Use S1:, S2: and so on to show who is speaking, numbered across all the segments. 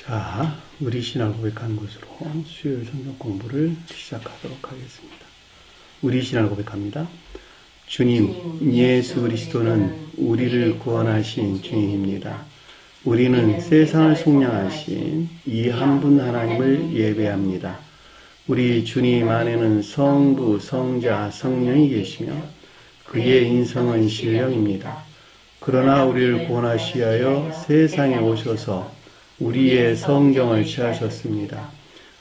S1: 자, 우리 신앙 고백하는 것으로 수요일 성경 공부를 시작하도록 하겠습니다. 우리 신앙 고백합니다. 주님, 예수 그리스도는 우리를 구원하신 주님입니다. 우리는 세상을 속량하신 이 한 분 하나님을 예배합니다. 우리 주님 안에는 성부, 성자, 성령이 계시며 그의 인성은 신령입니다. 그러나 우리를 구원하시기 위하여 세상에 오셔서 우리의 성경을 취하셨습니다.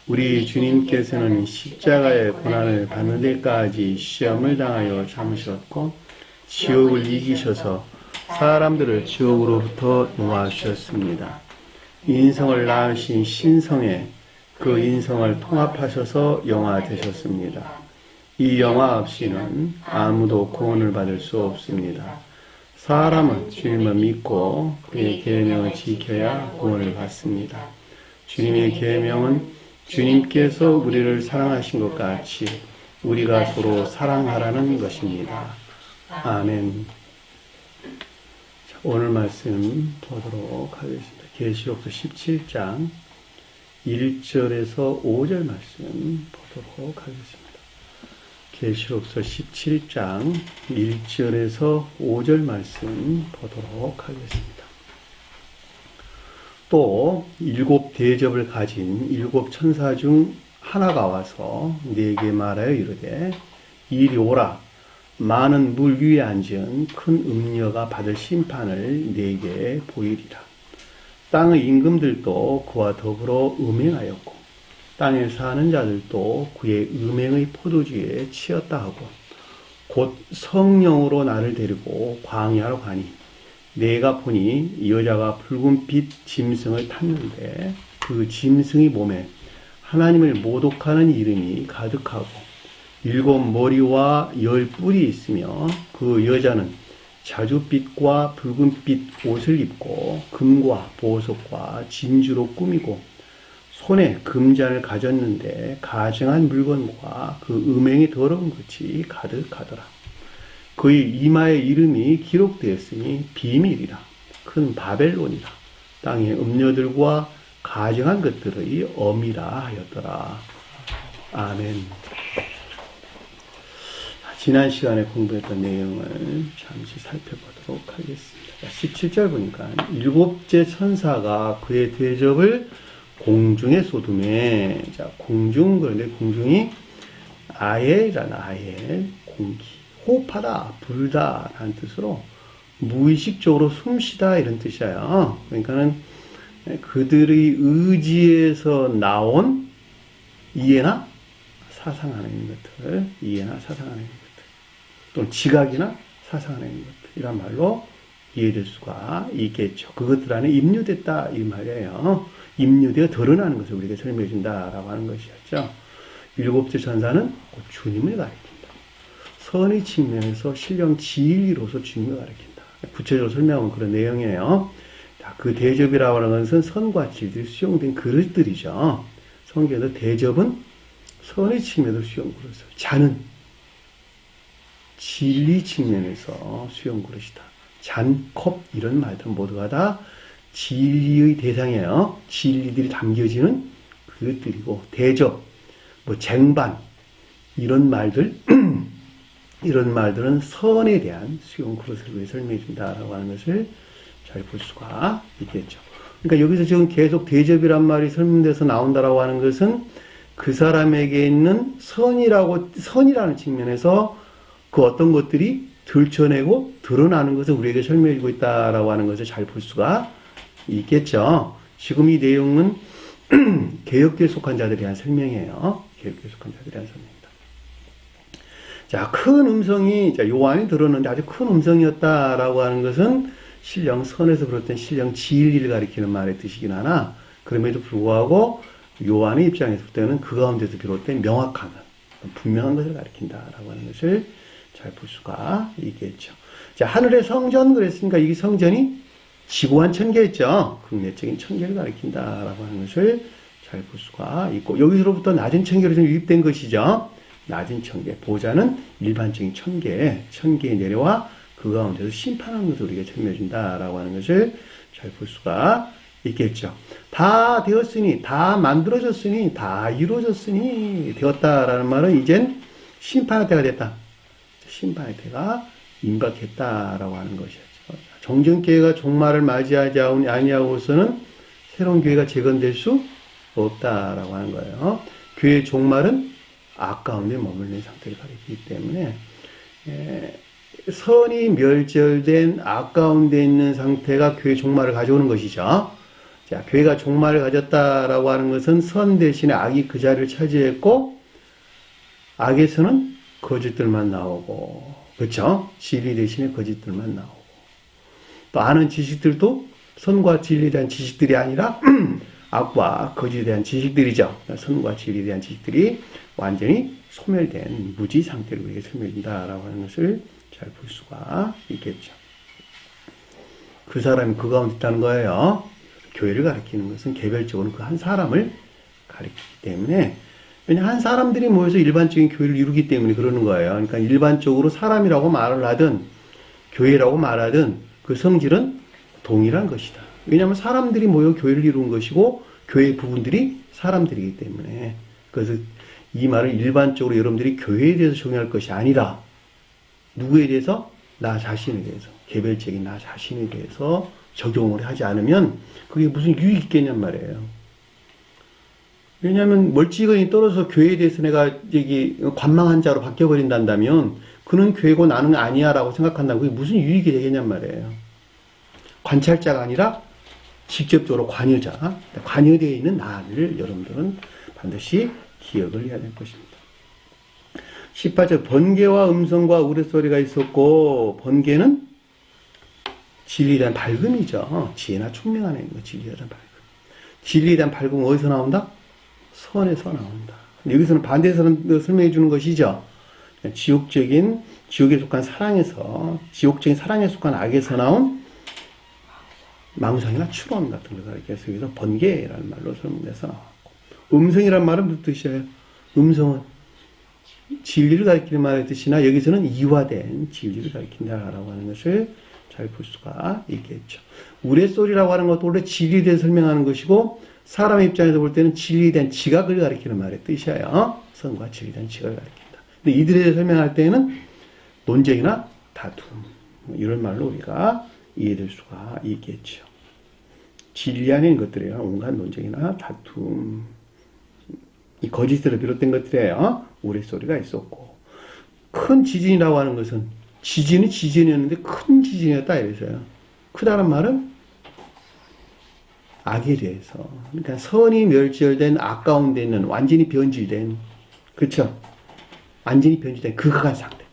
S1: 우리 주님께서는 십자가의 고난을 받는 데까지 시험을 당하여 참으셨고 지옥을 이기셔서 사람들을 지옥으로부터 놓아주셨습니다. 인성을 낳으신 신성에 그 인성을 통합하셔서 영화 되셨습니다. 이 영화 없이는 아무도 구원을 받을 수 없습니다. 사람은 주님을 믿고 그의 계명을 지켜야 구원을 받습니다. 주님의 계명은 주님께서 우리를 사랑하신 것 같이 우리가 서로 사랑하라는 것입니다. 아멘. 자, 오늘 말씀 보도록 하겠습니다. 계시록서 17장 1절에서 5절 말씀 보도록 하겠습니다. 계시록서 17장 1절에서 5절 말씀 보도록 하겠습니다. 또 일곱 대접을 가진 일곱 천사 중 하나가 와서 내게 말하여 이르되 이리 오라. 많은 물 위에 앉은 큰 음녀가 받을 심판을 내게 보이리라. 땅의 임금들도 그와 더불어 음행하였고 땅에 사는 자들도 그의 음행의 포도주에 치였다 하고 곧 성령으로 나를 데리고 광야로 가니 내가 보니 여자가 붉은빛 짐승을 탔는데 그 짐승의 몸에 하나님을 모독하는 이름이 가득하고 일곱 머리와 열 뿔이 있으며 그 여자는 자줏빛과 붉은빛 옷을 입고 금과 보석과 진주로 꾸미고 손에 금잔을 가졌는데 가증한 물건과 그 음행이 더러운 것이 가득하더라. 그의 이마에 이름이 기록되었으니 비밀이라. 큰 바벨론이라. 땅의 음녀들과 가증한 것들의 엄이라 하였더라. 아멘. 지난 시간에 공부했던 내용을 잠시 살펴보도록 하겠습니다. 17절 보니까 일곱째 천사가 그의 대접을 공중에 쏟음에, 자, 그런데 공중이 아예라는 아예, 공기, 호흡하다, 불다 라는 뜻으로 무의식적으로 숨쉬다 이런 뜻이에요. 그러니까는 그들의 의지에서 나온 이해나 사상하는 것들, 이해나 사상하는 것들, 또는 지각이나 사상하는 것들, 이런 말로 이해될 수가 있겠죠. 그것들 안에 입류됐다 이 말이에요. 입류되어 드러나는 것을 우리에게 설명해 준다라고 하는 것이었죠. 일곱째 천사는 곧 주님을 가리킨다. 선의 측면에서 신령 진리로서 주님을 가리킨다. 구체적으로 설명하면 그런 내용이에요. 그 대접이라고 하는 것은 선과 진리들이 수용된 그릇들이죠. 성경에서 대접은 선의 측면에서 수용 그릇을, 잔은 진리 측면에서 수용 그릇이다. 잔, 컵 이런 말들은 모두가 다 진리의 대상이에요. 진리들이 담겨지는 그것들이고 대접, 뭐 쟁반 이런 말들 이런 말들은 선에 대한 수용 그릇을 설명해 준다라고 하는 것을 잘 볼 수가 있겠죠. 그러니까 여기서 지금 계속 대접이란 말이 설명돼서 나온다라고 하는 것은 그 사람에게 있는 선이라는 측면에서 그 어떤 것들이 들춰내고 드러나는 것을 우리에게 설명해 주고 있다라고 하는 것을 잘 볼 수가 있겠죠. 지금 이 내용은 개혁교에 속한 자들에 대한 설명이에요. 개혁교에 속한 자들에 대한 설명입니다. 자, 큰 음성이, 자, 요한이 들었는데 아주 큰 음성이었다라고 하는 것은 신령 선에서 비롯된 신령 진리를 가리키는 말의 뜻이긴 하나, 그럼에도 불구하고 요한의 입장에서 볼 때는 그 가운데서 비롯된 명확한, 분명한 것을 가리킨다라고 하는 것을 잘 볼 수가 있겠죠. 자, 하늘의 성전 그랬으니까 이 성전이 지고한 천계였죠. 극내적인 천계를 가리킨다라고 하는 것을 잘 볼 수가 있고, 여기서부터 낮은 천계로 좀 유입된 것이죠. 낮은 천계, 보좌는 일반적인 천계에 내려와 그 가운데서 심판하는 것을 우리가 설명해 준다라고 하는 것을 잘 볼 수가 있겠죠. 다 되었으니, 다 만들어졌으니, 다 이루어졌으니 되었다라는 말은 이젠 심판의 때가 됐다. 심판의 때가 임박했다라고 하는 것이었죠. 정전교회가 종말을 맞이하지 아니하고서는 새로운 교회가 재건될 수 없다라고 하는 거예요. 교회의 종말은 악 가운데 머물는 상태를 가리키기 때문에 선이 멸절된 악 가운데 있는 상태가 교회 종말을 가져오는 것이죠. 자, 교회가 종말을 가졌다라고 하는 것은 선 대신에 악이 그 자리를 차지했고 악에서는 거짓들만 나오고, 그렇죠? 진리 대신에 거짓들만 나오고, 또 아는 지식들도 선과 진리에 대한 지식들이 아니라 악과 거짓에 대한 지식들이죠. 선과 진리에 대한 지식들이 완전히 소멸된 무지 상태로 우리에게 설명된다라고 하는 것을 잘 볼 수가 있겠죠. 그 사람이 그 가운데 있다는 거예요. 교회를 가리키는 것은 개별적으로 그 한 사람을 가리키기 때문에, 왜냐하면 한 사람들이 모여서 일반적인 교회를 이루기 때문에 그러는 거예요. 그러니까 일반적으로 사람이라고 말을 하든 교회라고 말하든 그 성질은 동일한 것이다. 왜냐하면 사람들이 모여 교회를 이룬 것이고 교회의 부분들이 사람들이기 때문에. 그래서 이 말을 일반적으로 여러분들이 교회에 대해서 적용할 것이 아니라 누구에 대해서? 나 자신에 대해서, 개별적인 나 자신에 대해서 적용을 하지 않으면 그게 무슨 유익이 있겠냔 말이에요. 왜냐하면 멀찌감치 떨어져서 교회에 대해서 내가 관망한 자로 바뀌어버린다면 그는 교회고 나는 아니야 라고 생각한다면 그게 무슨 유익이 되겠냔 말이에요. 관찰자가 아니라 직접적으로 관여자, 관여되어 있는 나를 여러분들은 반드시 기억을 해야 될 것입니다. 18절, 번개와 음성과 우레소리가 있었고, 번개는 진리에 대한 밝음이죠. 지혜나 총명 안에 있는 거, 진리에 대한 밝음. 진리에 대한 밝음은 어디서 나온다? 선에서 나온다. 여기서는 반대에서 설명해 주는 것이죠. 지옥에 속한 사랑에서, 지옥적인 사랑에 속한 악에서 나온 망상이나 추론 같은 것을 가리켜서 여기서 번개라는 말로 설명해서 나왔고, 음성이란 말은 무슨 뜻이에요? 음성은 진리를 가리키는 말의 뜻이나 여기서는 이화된 진리를 가리킨다라고 하는 것을 잘 볼 수가 있겠죠. 우레소리라고 하는 것도 원래 진리에 대해 설명하는 것이고 사람의 입장에서 볼 때는 진리에 대한 지각을 가리키는 말의 뜻이에요. 선과 진리에 대한 지각을 가리킨다. 근데 이들에 대해 설명할 때는 논쟁이나 다툼 이런 말로 우리가 이해될 수가 있겠죠. 진리 아닌 것들이에요. 온갖 논쟁이나 다툼, 이 거짓으로 비롯된 것들이에요. 우레소리가 있었고, 큰 지진이라고 하는 것은 지진은 지진이었는데 큰 지진이었다 이래서요. 크다는 말은 악에 대해서, 그러니까 선이 멸절된 악 가운데 있는 완전히 변질된, 그렇죠? 완전히 변질된 극악한 상태.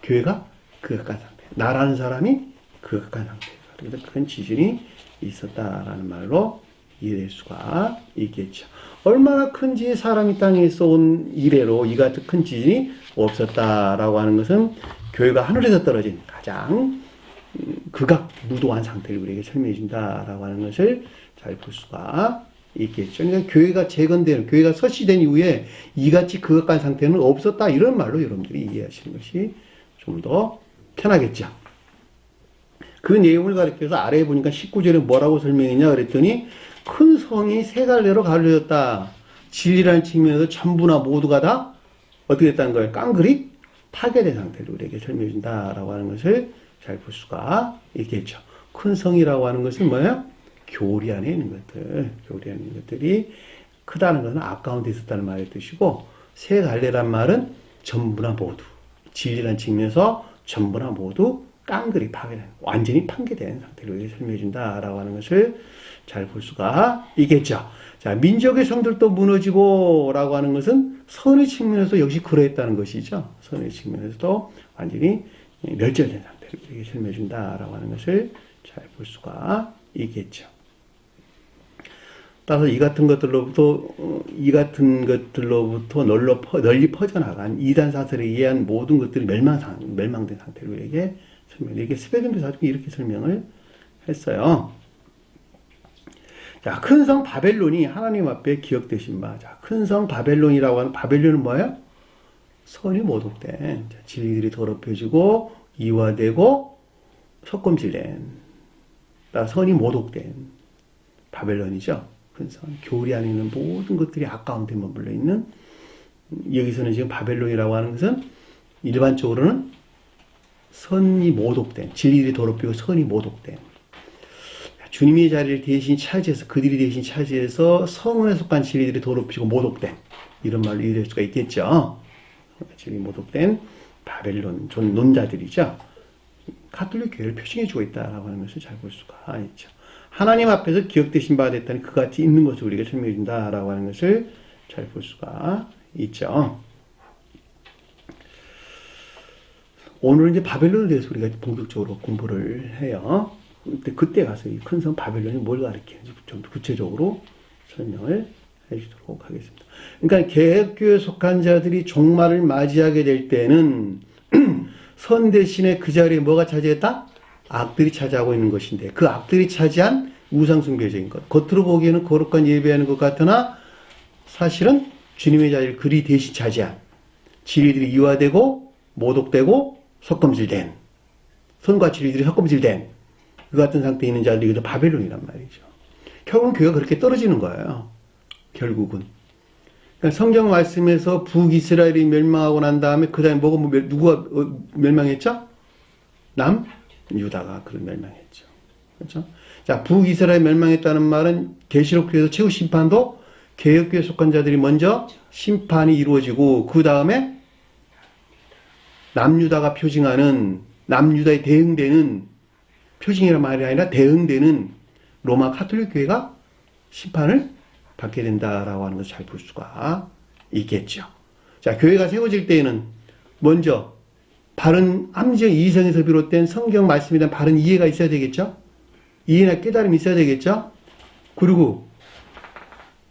S1: 교회가 극악한 상태. 나라는 사람이 극악한 상태. 그래서 큰 지진이 있었다라는 말로 이해될 수가 있겠죠. 얼마나 큰지 사람이 땅에서 온 이래로 이 같은 큰 지진이 없었다라고 하는 것은 교회가 하늘에서 떨어진 가장 극악 무도한 상태를 우리에게 설명해 준다라고 하는 것을 잘 볼 수가 있겠죠. 그러니까 교회가 재건되는, 교회가 설치된 이후에 이같이 극악한 상태는 없었다 이런 말로 여러분들이 이해하시는 것이 좀 더 편하겠죠. 그 내용을 가리켜서 아래에 보니까 19절에 뭐라고 설명했냐 그랬더니 큰 성이 세 갈래로 갈려졌다. 진리라는 측면에서 전부나 모두가 다 어떻게 됐다는 거예요? 깡그리 파괴된 상태로 우리에게 설명해 준다라고 하는 것을 잘 볼 수가 있겠죠. 큰 성이라고 하는 것은 뭐예요? 교리 안에 있는 것들, 교리 안에 있는 것들이 크다는 것은 악 가운데 있었다는 말의 뜻이고, 세 갈래란 말은 전부나 모두, 진리라는 측면에서 전부나 모두 깡그리 파괴된, 완전히 파괴된 상태로 우리에게 설명해 준다라고 하는 것을 잘 볼 수가 있겠죠. 자, 민족의 성들도 무너지고 라고 하는 것은 선의 측면에서 역시 그러했다는 것이죠. 선의 측면에서도 완전히 멸절된 상태로 우리에게 설명해 준다라고 하는 것을 잘 볼 수가 있겠죠. 따라서 이 같은 것들로부터 널리 퍼져나간 이단 사설에 의한 모든 것들이 멸망된 상태로 우리에게 이게 스베덴 사도가 이렇게 설명을 했어요. 자, 큰 성 바벨론이 하나님 앞에 기억되신 바. 자, 큰 성 바벨론이라고 하는 바벨론은 뭐예요? 선이 모독된, 진리들이 더럽혀지고 이화되고 석검질된, 선이 모독된 바벨론이죠. 큰 선, 교리 안에 있는 모든 것들이 아까운 데 머물러 있는, 여기서는 지금 바벨론이라고 하는 것은 일반적으로는 선이 모독된, 진리들이 더럽히고 선이 모독된, 주님의 자리를 대신 차지해서, 그들이 대신 차지해서 성은에 속한 진리들이 더럽히고 모독된, 이런 말로 이해될 수가 있겠죠. 진리 모독된 바벨론 논자들이죠. 가톨릭 교회를 표징해주고 있다라고 하는 것을 잘 볼 수가 있죠. 하나님 앞에서 기억되신 바가 됐다니 그같이 있는 것을 우리가 설명해 준다라고 하는 것을 잘 볼 수가 있죠. 오늘은 이제 바벨론에 대해서 우리가 본격적으로 공부를 해요. 그때 가서 이 큰 성 바벨론이 뭘 가리키는지 좀 구체적으로 설명을 해주도록 하겠습니다. 그러니까 개혁교회에 속한 자들이 종말을 맞이하게 될 때는 선 대신에 그 자리에 뭐가 차지했다? 악들이 차지하고 있는 것인데, 그 악들이 차지한 우상숭배적인 것, 겉으로 보기에는 거룩한 예배하는 것 같으나 사실은 주님의 자리를 그리 대신 차지한, 진리들이 이화되고 모독되고 섞음질된, 선과 진리들이 섞음질된 그 같은 상태에 있는 자들이 그래서 바벨론이란 말이죠. 결국은 교회가 그렇게 떨어지는 거예요. 결국은. 그러니까 성경 말씀에서 북이스라엘이 멸망하고 난 다음에 그 다음에 누가 멸망했죠? 남유다가 그걸 멸망했죠. 그렇죠? 자, 북이스라엘 멸망했다는 말은 계시록교에서 최후 심판도 개혁교에 속한 자들이 먼저 심판이 이루어지고 그 다음에 남유다가 표징하는, 남유다에 대응되는, 표징이란 말이 아니라 대응되는 로마 가톨릭 교회가 심판을 받게 된다라고 하는 것을 잘 볼 수가 있겠죠. 자, 교회가 세워질 때에는 먼저 바른 함정 이성에서 비롯된 성경 말씀에 대한 바른 이해가 있어야 되겠죠. 이해나 깨달음이 있어야 되겠죠. 그리고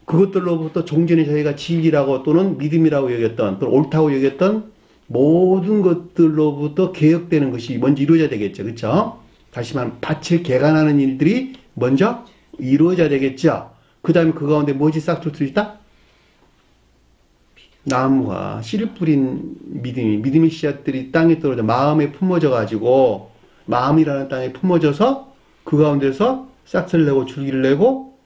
S1: 그것들로부터 종전에 저희가 진리라고 또는 믿음이라고 여겼던, 또는 옳다고 여겼던 모든 것들로부터 개혁되는 것이 먼저 이루어져야 되겠죠. 그렇죠? 다시 말하면 밭을 개간하는 일들이 먼저 이루어져야 되겠죠. 그 다음에 그 가운데 뭐지 싹쓸 수 있다? 나무가 씨를 뿌린 믿음의 씨앗들이 땅에 떨어져 마음에 품어져 가지고, 마음이라는 땅에 품어져서 그 가운데서 싹을 내고 줄기를 내고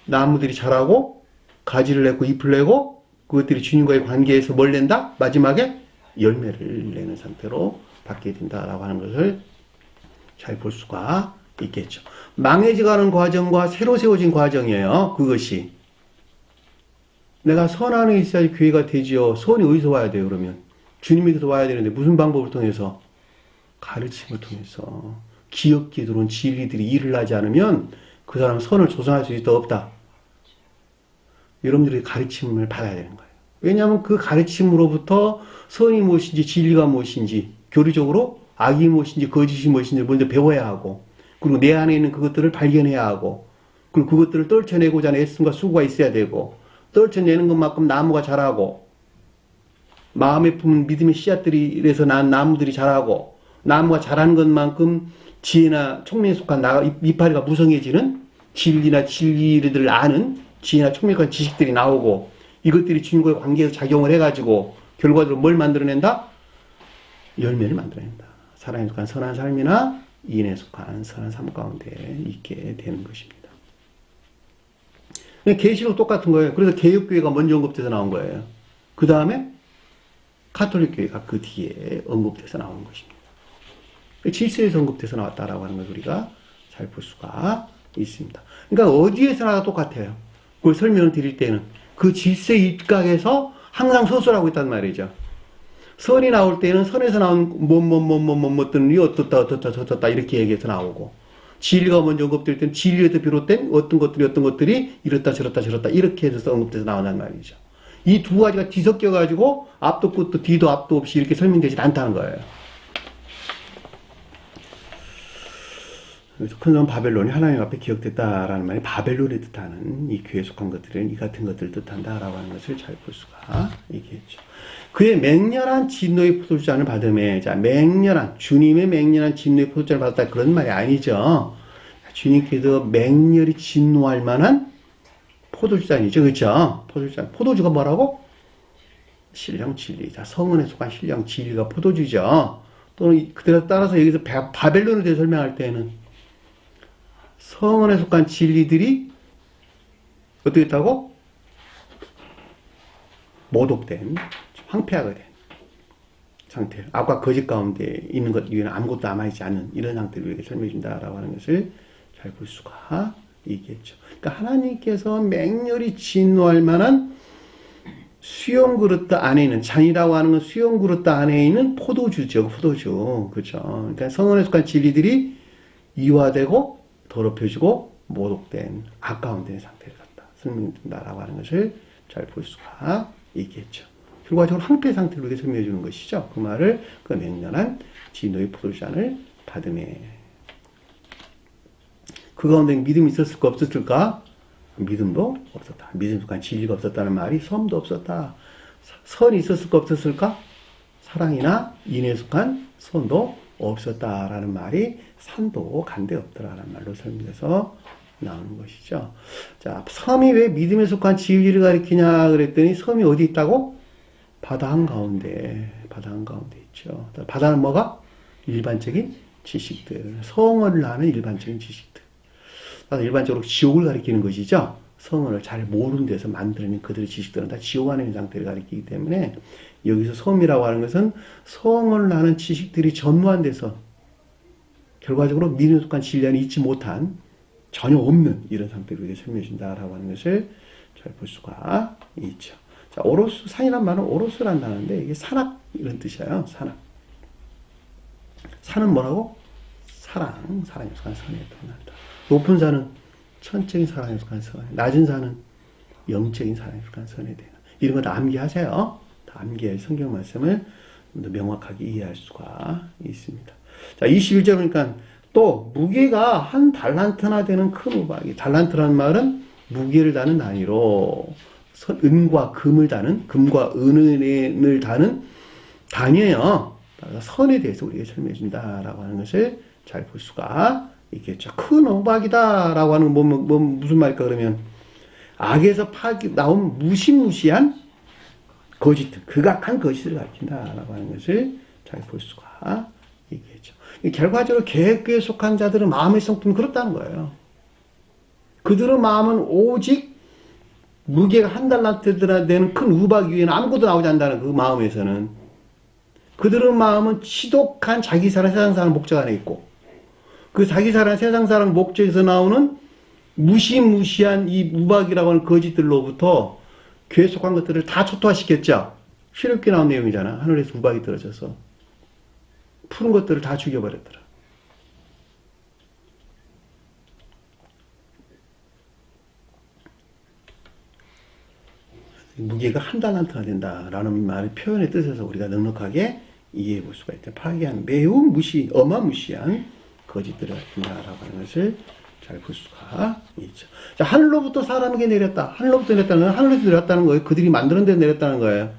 S1: 나무들이 자라고 가지를 내고 잎을 내고 그것들이 주님과의 관계에서 뭘 낸다? 마지막에 열매를 내는 상태로 받게 된다라고 하는 것을 잘 볼 수가 있겠죠. 망해져가는 과정과 새로 세워진 과정이에요. 그것이. 내가 선 안에 있어야지 교회가 되지요. 선이 어디서 와야 돼요, 그러면? 주님에게서 와야 되는데 무슨 방법을 통해서? 가르침을 통해서. 기억기에 들어온 진리들이 일을 하지 않으면 그 사람은 선을 조성할 수 있다, 없다? 여러분들이 가르침을 받아야 되는 거예요. 왜냐하면 그 가르침으로부터 선이 무엇인지 진리가 무엇인지 교리적으로 악이 무엇인지 거짓이 무엇인지 먼저 배워야 하고, 그리고 내 안에 있는 그것들을 발견해야 하고, 그리고 그것들을 떨쳐내고자 하는 애씀과 수고가 있어야 되고, 떨쳐내는 것만큼 나무가 자라고, 마음에 품은 믿음의 씨앗들에서 난 나무들이 자라고, 나무가 자라는 것만큼 지혜나 총명에 속한 이파리가 무성해지는, 진리나 진리를 아는 지혜나 총명한 지식들이 나오고, 이것들이 주님과의 관계에서 작용을 해가지고 결과적으로 뭘 만들어낸다? 열매를 만들어낸다. 사랑에 속한 선한 삶이나 이인에 속한 선한 삶 가운데 있게 되는 것입니다. 계시록 똑같은 거예요. 그래서 개혁교회가 먼저 언급돼서 나온 거예요. 그 다음에 가톨릭교회가 그 뒤에 언급돼서 나오는 것입니다. 질서에서 언급돼서 나왔다라고 하는 걸 우리가 잘 볼 수가 있습니다. 그러니까 어디에서나 똑같아요. 그걸 설명을 드릴 때는 그 질서의 입각에서 항상 서술하고 있단 말이죠. 선이 나올 때는 선에서 나온 뭐들이 어떻다 이렇게 얘기해서 나오고, 진리가 먼저 언급될 때는 진리에서 비롯된 어떤 것들이 이렇다 저렇다 이렇게 해서 언급돼서 나온단 말이죠. 이 두 가지가 뒤섞여 가지고 앞도 끝도 뒤도 앞도 없이 이렇게 설명되지 않다는 거예요. 그래서 큰 성 바벨론이 하나님 앞에 기억됐다라는 말이 바벨론을 뜻하는 이 교회에 속한 것들은 이 같은 것들을 뜻한다라고 하는 것을 잘 볼 수가 있겠죠. 그의 맹렬한 진노의 포도주잔을 받음에, 자, 주님의 맹렬한 진노의 포도주잔을 받았다 그런 말이 아니죠. 주님께서 맹렬히 진노할 만한 포도주잔이죠. 그렇죠? 포도주가 뭐라고? 신령 진리. 자, 성은에 속한 신령 진리가 포도주죠. 또는 그대로 따라서 여기서 바벨론에 대해 설명할 때는 성은에 속한 진리들이 어떻게 했다고? 모독된, 황폐하게 된 상태. 악과 거짓 가운데 있는 것 이외에는 아무것도 남아있지 않은 이런 상태를 우리에게 설명해 준다라고 하는 것을 잘 볼 수가 있겠죠. 그러니까 하나님께서 맹렬히 진노할 만한 수용 그릇 안에 있는, 잔이라고 하는 건 수용 그릇 안에 있는 포도주죠. 포도주. 그렇죠. 그러니까 선언에 속한 진리들이 이화되고 더럽혀지고 모독된 악 가운데 있는 상태를 갖다 설명해준다라고 하는 것을 잘 볼 수가 있겠죠. 결과적으로 황폐 상태를 우리에게 설명해 주는 것이죠. 그 말을 그 맹렬한 진노의 포도주잔을 받음에 그 가운데 믿음이 있었을까 없었을까? 믿음도 없었다. 믿음 속한 진리가 없었다는 말이 섬도 없었다. 선이 있었을까 없었을까? 사랑이나 인에 속한 선도 없었다라는 말이 산도 간데 없더라라는 말로 설명해서 나오는 것이죠. 자, 섬이 왜 믿음에 속한 진리를 가리키냐 그랬더니 섬이 어디 있다고? 바다 한가운데 있죠. 바다는 뭐가? 일반적인 지식들. 성언을 하는 일반적인 지식들. 일반적으로 지옥을 가리키는 것이죠. 성언을 잘 모르는 데서 만들어낸 그들의 지식들은 다 지옥 안에 있는 상태를 가리키기 때문에 여기서 섬이라고 하는 것은 성언을 하는 지식들이 전무한 데서 결과적으로 믿음에 속한 진리 안에 있지 못한 전혀 없는 이런 상태로 이렇게 설명해 준다라고 하는 것을 잘 볼 수가 있죠. 자, 오로스, 산이란 말은 오로스란 단어인데 이게 산악 이런 뜻이에요. 산악. 산은 뭐라고? 사랑에 속한 선에 해당한다. 높은 산은 천적인 사랑에 속한 선, 낮은 산은 영적인 사랑에 속한 선에 대한 이런 거 다 암기하세요. 다 암기해야 성경 말씀을 좀 더 명확하게 이해할 수가 있습니다. 자, 21절 보니까 또 무게가 한 달란트나 되는 큰 우박이, 달란트라는 말은 무게를 다는 단위로 은과 금을 다는, 금과 은을 다는 단위예요. 선에 대해서 우리가 설명해 준다라고 하는 것을 잘 볼 수가 있겠죠. 큰 우박이다라고 하는 건 무슨 말일까 그러면 악에서 나온 무시무시한 거짓들, 극악한 거짓을 가리킨다라고 하는 것을 잘 볼 수가 있겠죠. 결과적으로 계획에 속한 자들은 마음의 성품이 그렇다는 거예요. 그들의 마음은 오직 무게가 한 달란트나 되는 큰 우박 위에는 아무것도 나오지 않는다는 그 마음에서는 그들의 마음은 지독한 자기 사랑, 세상 사랑 목적 안에 있고 그 자기 사랑, 세상 사랑 목적에서 나오는 무시무시한 이 우박이라고 하는 거짓들로부터 교회에 속한 것들을 다 초토화시켰죠. 실업기 나온 내용이잖아. 하늘에서 우박이 떨어져서 푸른 것들을 다 죽여버렸더라. 무게가 한 달란트가 된다라는 말의 표현의 뜻에서 우리가 넉넉하게 이해해 볼 수가 있다. 파괴한 매우 어마무시한 거짓들을 가리킨다라고 하는 것을 잘 볼 수가 있죠. 자, 하늘로부터 사람에게 내렸다. 하늘로부터 내렸다는 건 하늘에서 내렸다는 거예요. 그들이 만드는 데 내렸다는 거예요.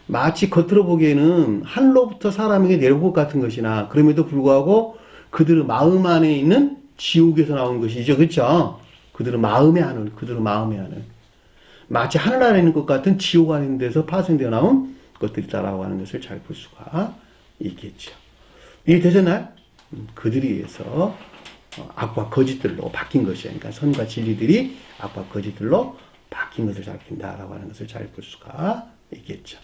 S1: 마치 겉으로 보기에는 하늘로부터 사람에게 내려온 것 같은 것이나 그럼에도 불구하고 그들의 마음 안에 있는 지옥에서 나온 것이죠. 그렇죠? 그들의 마음의 하늘, 그들의 마음의 하늘. 마치 하늘 안에 있는 것 같은 지옥 안에 있는 데서 파생되어 나온 것들이다라고 하는 것을 잘 볼 수가 있겠죠. 이해되셨나요? 그들에 의해서 악과 거짓들로 바뀐 것이에요. 그러니까 선과 진리들이 악과 거짓들로 바뀐 것을 가리킨다라고 하는 것을 잘 볼 수가 있겠죠.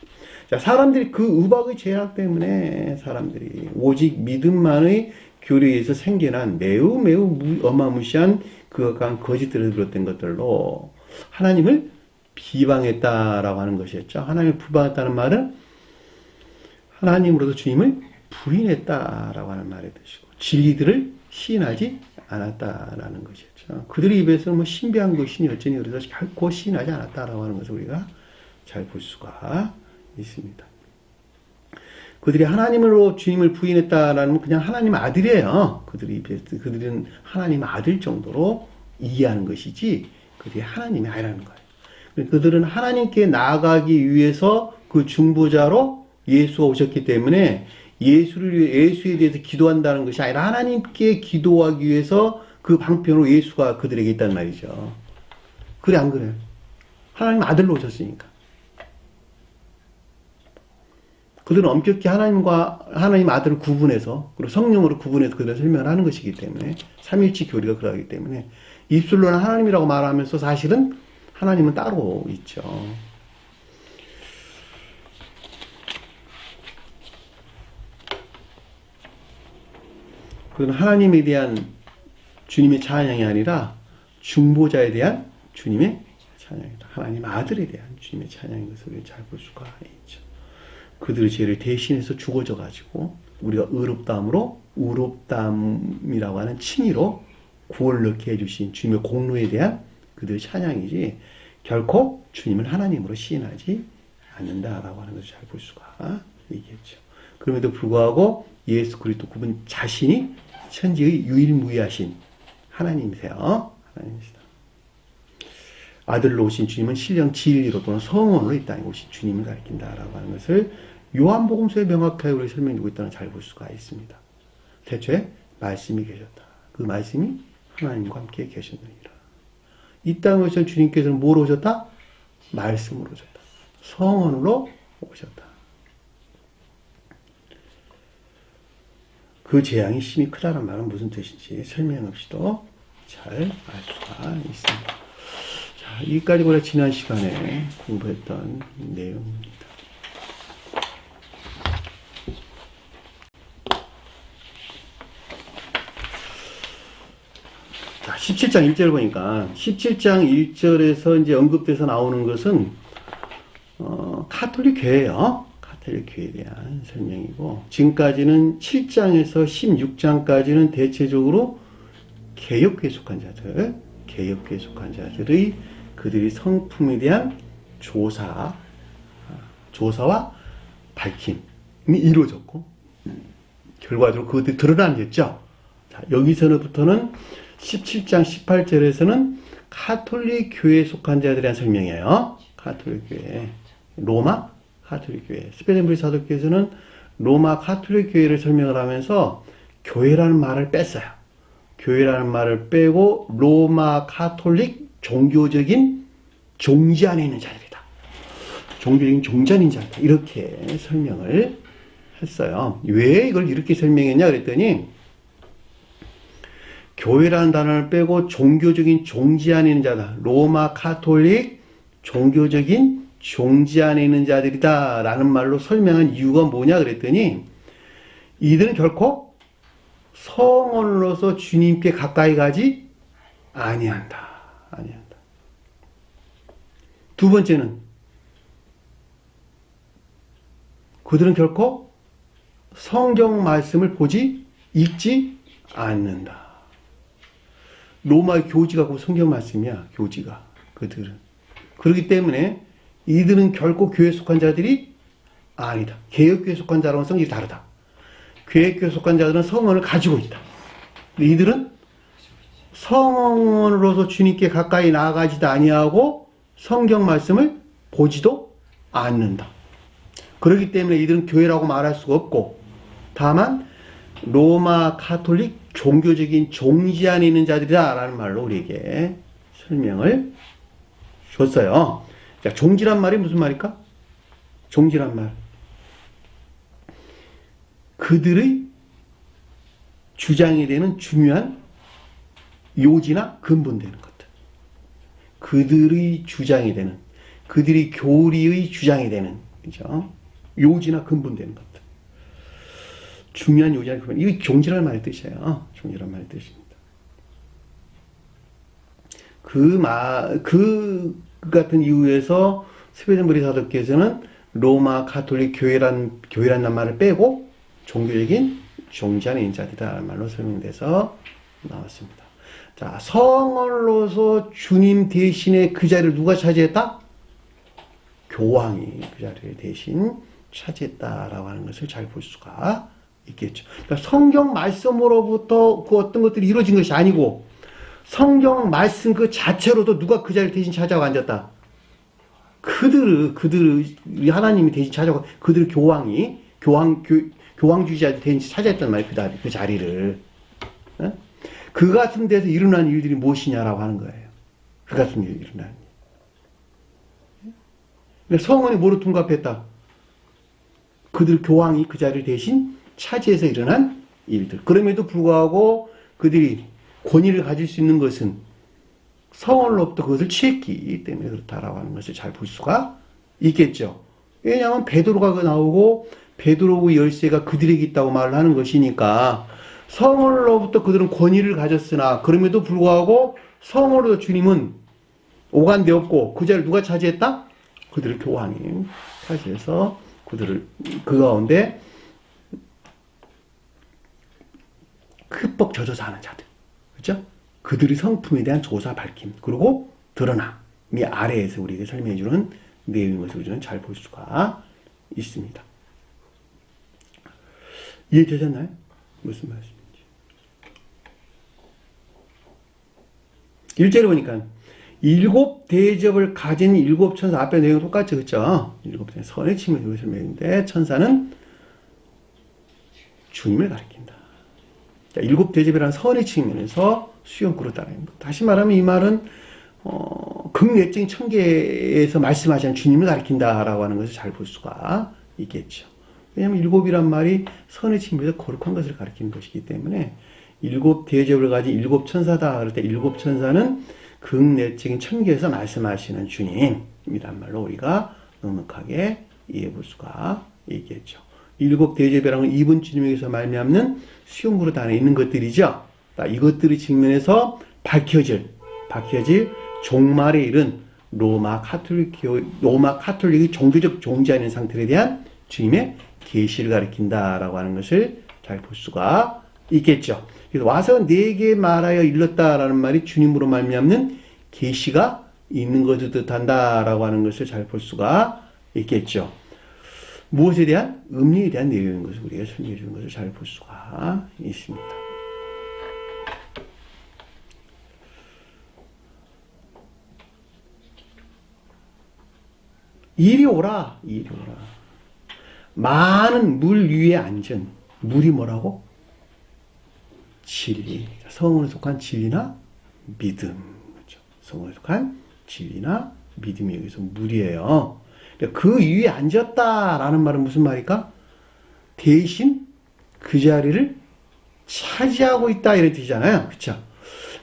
S1: 자, 사람들이 그 우박의 죄악 때문에 사람들이 오직 믿음만의 교리에서 생겨난 매우 어마무시한 그간 거짓들을 비롯된 것들로 하나님을 비방했다라고 하는 것이었죠. 하나님을 비방했다는 말은 하나님으로서 주님을 부인했다라고 하는 말의 뜻이고 진리들을 시인하지 않았다라는 것이었죠. 그들의 입에서 뭐 신비한 것이니 어쩌니 그래서 결코 시인하지 않았다라고 하는 것을 우리가 잘 볼 수가 있습니다. 그들이 하나님으로 주님을 부인했다라는 건 그냥 하나님의 아들이에요. 그들은 하나님의 아들 정도로 이해하는 것이지 그들이 하나님이 아니라는 거예요. 그들은 하나님께 나아가기 위해서 그 중보자로 예수가 오셨기 때문에 예수에 대해서 기도한다는 것이 아니라 하나님께 기도하기 위해서 그 방편으로 예수가 그들에게 있단 말이죠. 그래 안 그래요? 하나님 아들로 오셨으니까. 그들은 엄격히 하나님 아들을 구분해서 그리고 성령으로 구분해서 그들을 설명을 하는 것이기 때문에 삼일치 교리가 그러하기 때문에 입술로는 하나님이라고 말하면서 사실은 하나님은 따로 있죠. 그건 하나님에 대한 주님의 찬양이 아니라 중보자에 대한 주님의 찬양이다. 하나님 아들에 대한 주님의 찬양인 것을 잘 볼 수가 있죠. 그들의 죄를 대신해서 죽어져 가지고 우리가 의롭다함이라고 하는 칭의로 구원을 얻게 해주신 주님의 공로에 대한 그들의 찬양이지 결코 주님을 하나님으로 시인하지 않는다라고 하는 것을 잘 볼 수가 있겠죠. 그럼에도 불구하고 예수 그리스도 그분 자신이 천지의 유일무이하신 하나님이세요. 하나님이시다. 아들로 오신 주님은 신령 진리로 또는 성원으로 이 땅에 오신 주님을 가리킨다라고 하는 것을 요한복음서에 명확하게 우리 설명되고 있다는 잘 볼 수가 있습니다. 태초에 말씀이 계셨다. 그 말씀이 하나님과 함께 계셨느니라. 이 땅에 오신 주님께서는 뭐로 오셨다? 말씀으로 오셨다. 성원으로 오셨다. 그 재앙이 심히 크다는 말은 무슨 뜻인지 설명 없이도 잘 알 수가 있습니다. 자, 여기까지 우리가 지난 시간에 공부했던 내용입니다. 자, 17장 1절 보니까 17장 1절에서 이제 언급돼서 나오는 것은 가톨릭 교회예요. 가톨릭 교회에 대한 설명이고 지금까지는 7장에서 16장까지는 대체적으로 개혁교에 속한 자들, 개혁교에 속한 자들의 그들이 성품에 대한 조사와 밝힘이 이루어졌고 결과적으로 그것들이 드러나겠죠. 자, 여기서부터는 17장 18절에서는 가톨릭 교회에 속한 자들에 대한 설명이에요. 가톨릭 교회, 로마 가톨릭 교회. 스페덴브리 사도교에서는 로마 가톨릭 교회를 설명을 하면서 교회라는 말을 뺐어요. 교회라는 말을 빼고 로마 가톨릭 종교적인 종지 안에 있는 자들이다. 종교적인 종자인 자들이다. 이렇게 설명을 했어요. 왜 이걸 이렇게 설명했냐 그랬더니 교회라는 단어를 빼고 종교적인 종지 안에 있는 자다. 로마 가톨릭 종교적인 종지 안에 있는 자들이다 라는 말로 설명한 이유가 뭐냐 그랬더니 이들은 결코 성원으로서 주님께 가까이 가지 아니한다. 두 번째는 그들은 결코 성경 말씀을 보지 읽지 않는다. 로마의 교지가 그 성경 말씀이야. 교지가 그들은. 그렇기 때문에 이들은 결코 교회에 속한 자들이 아니다. 개혁교회에 속한 자랑은 성질이 다르다. 개혁교회에 속한 자들은 성원을 가지고 있다. 근데 이들은 성원으로서 주님께 가까이 나아가지도 아니하고 성경 말씀을 보지도 않는다. 그렇기 때문에 이들은 교회라고 말할 수가 없고 다만 로마 가톨릭 종교적인 종지 안에 있는 자들이다 라는 말로 우리에게 설명을 줬어요. 자, 종지란 말이 무슨 말일까? 종지란 말. 그들의 주장이 되는 중요한 요지나 근본되는 것들. 그들의 주장이 되는, 그들의 교리의 주장이 되는, 그죠? 요지나 근본되는 것들. 중요한 요지나 근본. 이게 종지란 말의 뜻이에요. 종지란 말의 뜻입니다. 그 같은 이유에서 스웨덴브리 사도께서는 로마 가톨릭 교회란 말을 빼고 종교적인 종지 안에 있는 자들이라는 말로 설명돼서 나왔습니다. 자, 성원으로서 주님 대신에 그 자리를 누가 차지했다? 교황이 그 자리를 대신 차지했다라고 하는 것을 잘 볼 수가 있겠죠. 그러니까 성경 말씀으로부터 그 어떤 것들이 이루어진 것이 아니고 성경 말씀 그 자체로도 누가 그 자리를 대신 차지하고 앉았다. 그들을 하나님이 대신 차지하고 그들 교황주의자들 대신 차지했단 말이에요. 그 자리를. 그 같은 데서 일어난 일들이 무엇이냐라고 하는 거예요. 그 같은 일이 일어난 일. 성원이 뭐로 둔갑했다? 그들 교황이 그 자리를 대신 차지해서 일어난 일들. 그럼에도 불구하고 그들이 권위를 가질 수 있는 것은 성원으로부터 그것을 취했기 때문에 그렇다라고 하는 것을 잘 볼 수가 있겠죠. 왜냐하면 베드로가 나오고 베드로의 열쇠가 그들에게 있다고 말을 하는 것이니까 성원으로부터 그들은 권위를 가졌으나 그럼에도 불구하고 성원으로 주님은 오간되었고 그 자리를 누가 차지했다? 그들을 교황이 차지해서 그들을 그 가운데 흠뻑 젖어 사는 자들, 그렇죠? 그들의 성품에 대한 조사 밝힘 그리고 드러남이 아래에서 우리에게 설명해 주는 내용인 것을 우리는 잘 볼 수가 있습니다. 이해되셨나요? 무슨 말씀인지. 1절에 보니까 일곱 대접을 가진 일곱 천사 앞에 내용 똑같죠, 그렇죠? 일곱 천사 선의 칭을 설명했는데 천사는 주님을 가리킨다. 자, 일곱 대접이라는 선의 측면에서 수용구로 따라합니다. 다시 말하면 이 말은 극내적인 천계에서 말씀하시는 주님을 가리킨다라고 하는 것을 잘 볼 수가 있겠죠. 왜냐하면 일곱이란 말이 선의 측면에서 거룩한 것을 가리키는 것이기 때문에 일곱 대접을 가진 일곱 천사다 그럴 때 일곱 천사는 극내적인 천계에서 말씀하시는 주님이란 말로 우리가 넉넉하게 이해해 볼 수가 있겠죠. 일곱 대접이라는 건 이분 주님에게서 말미암는 수용구로 안에 있는 것들이죠. 이것들의 측면에서 밝혀질 종말에 이른 로마 카톨릭의 종교적 종자인 상태에 대한 주님의 계시를 가리킨다라고 하는 것을 잘 볼 수가 있겠죠. 그래서 와서 내게 말하여 일렀다라는 말이 주님으로 말미암는 계시가 있는 것을 뜻한다라고 하는 것을 잘 볼 수가 있겠죠. 무엇에 대한? 음리에 대한 내용인 것을 우리가 설명해 주는 것을 잘 볼 수가 있습니다. 이리 오라, 이리 오라. 많은 물 위에 앉은 물이 뭐라고? 진리. 성령에 속한 진리나 믿음. 그렇죠? 성령에 속한 진리나 믿음이 여기서 물이에요. 그 위에 앉았다라는 말은 무슨 말일까? 대신 그 자리를 차지하고 있다 이런 뜻이잖아요. 그렇죠?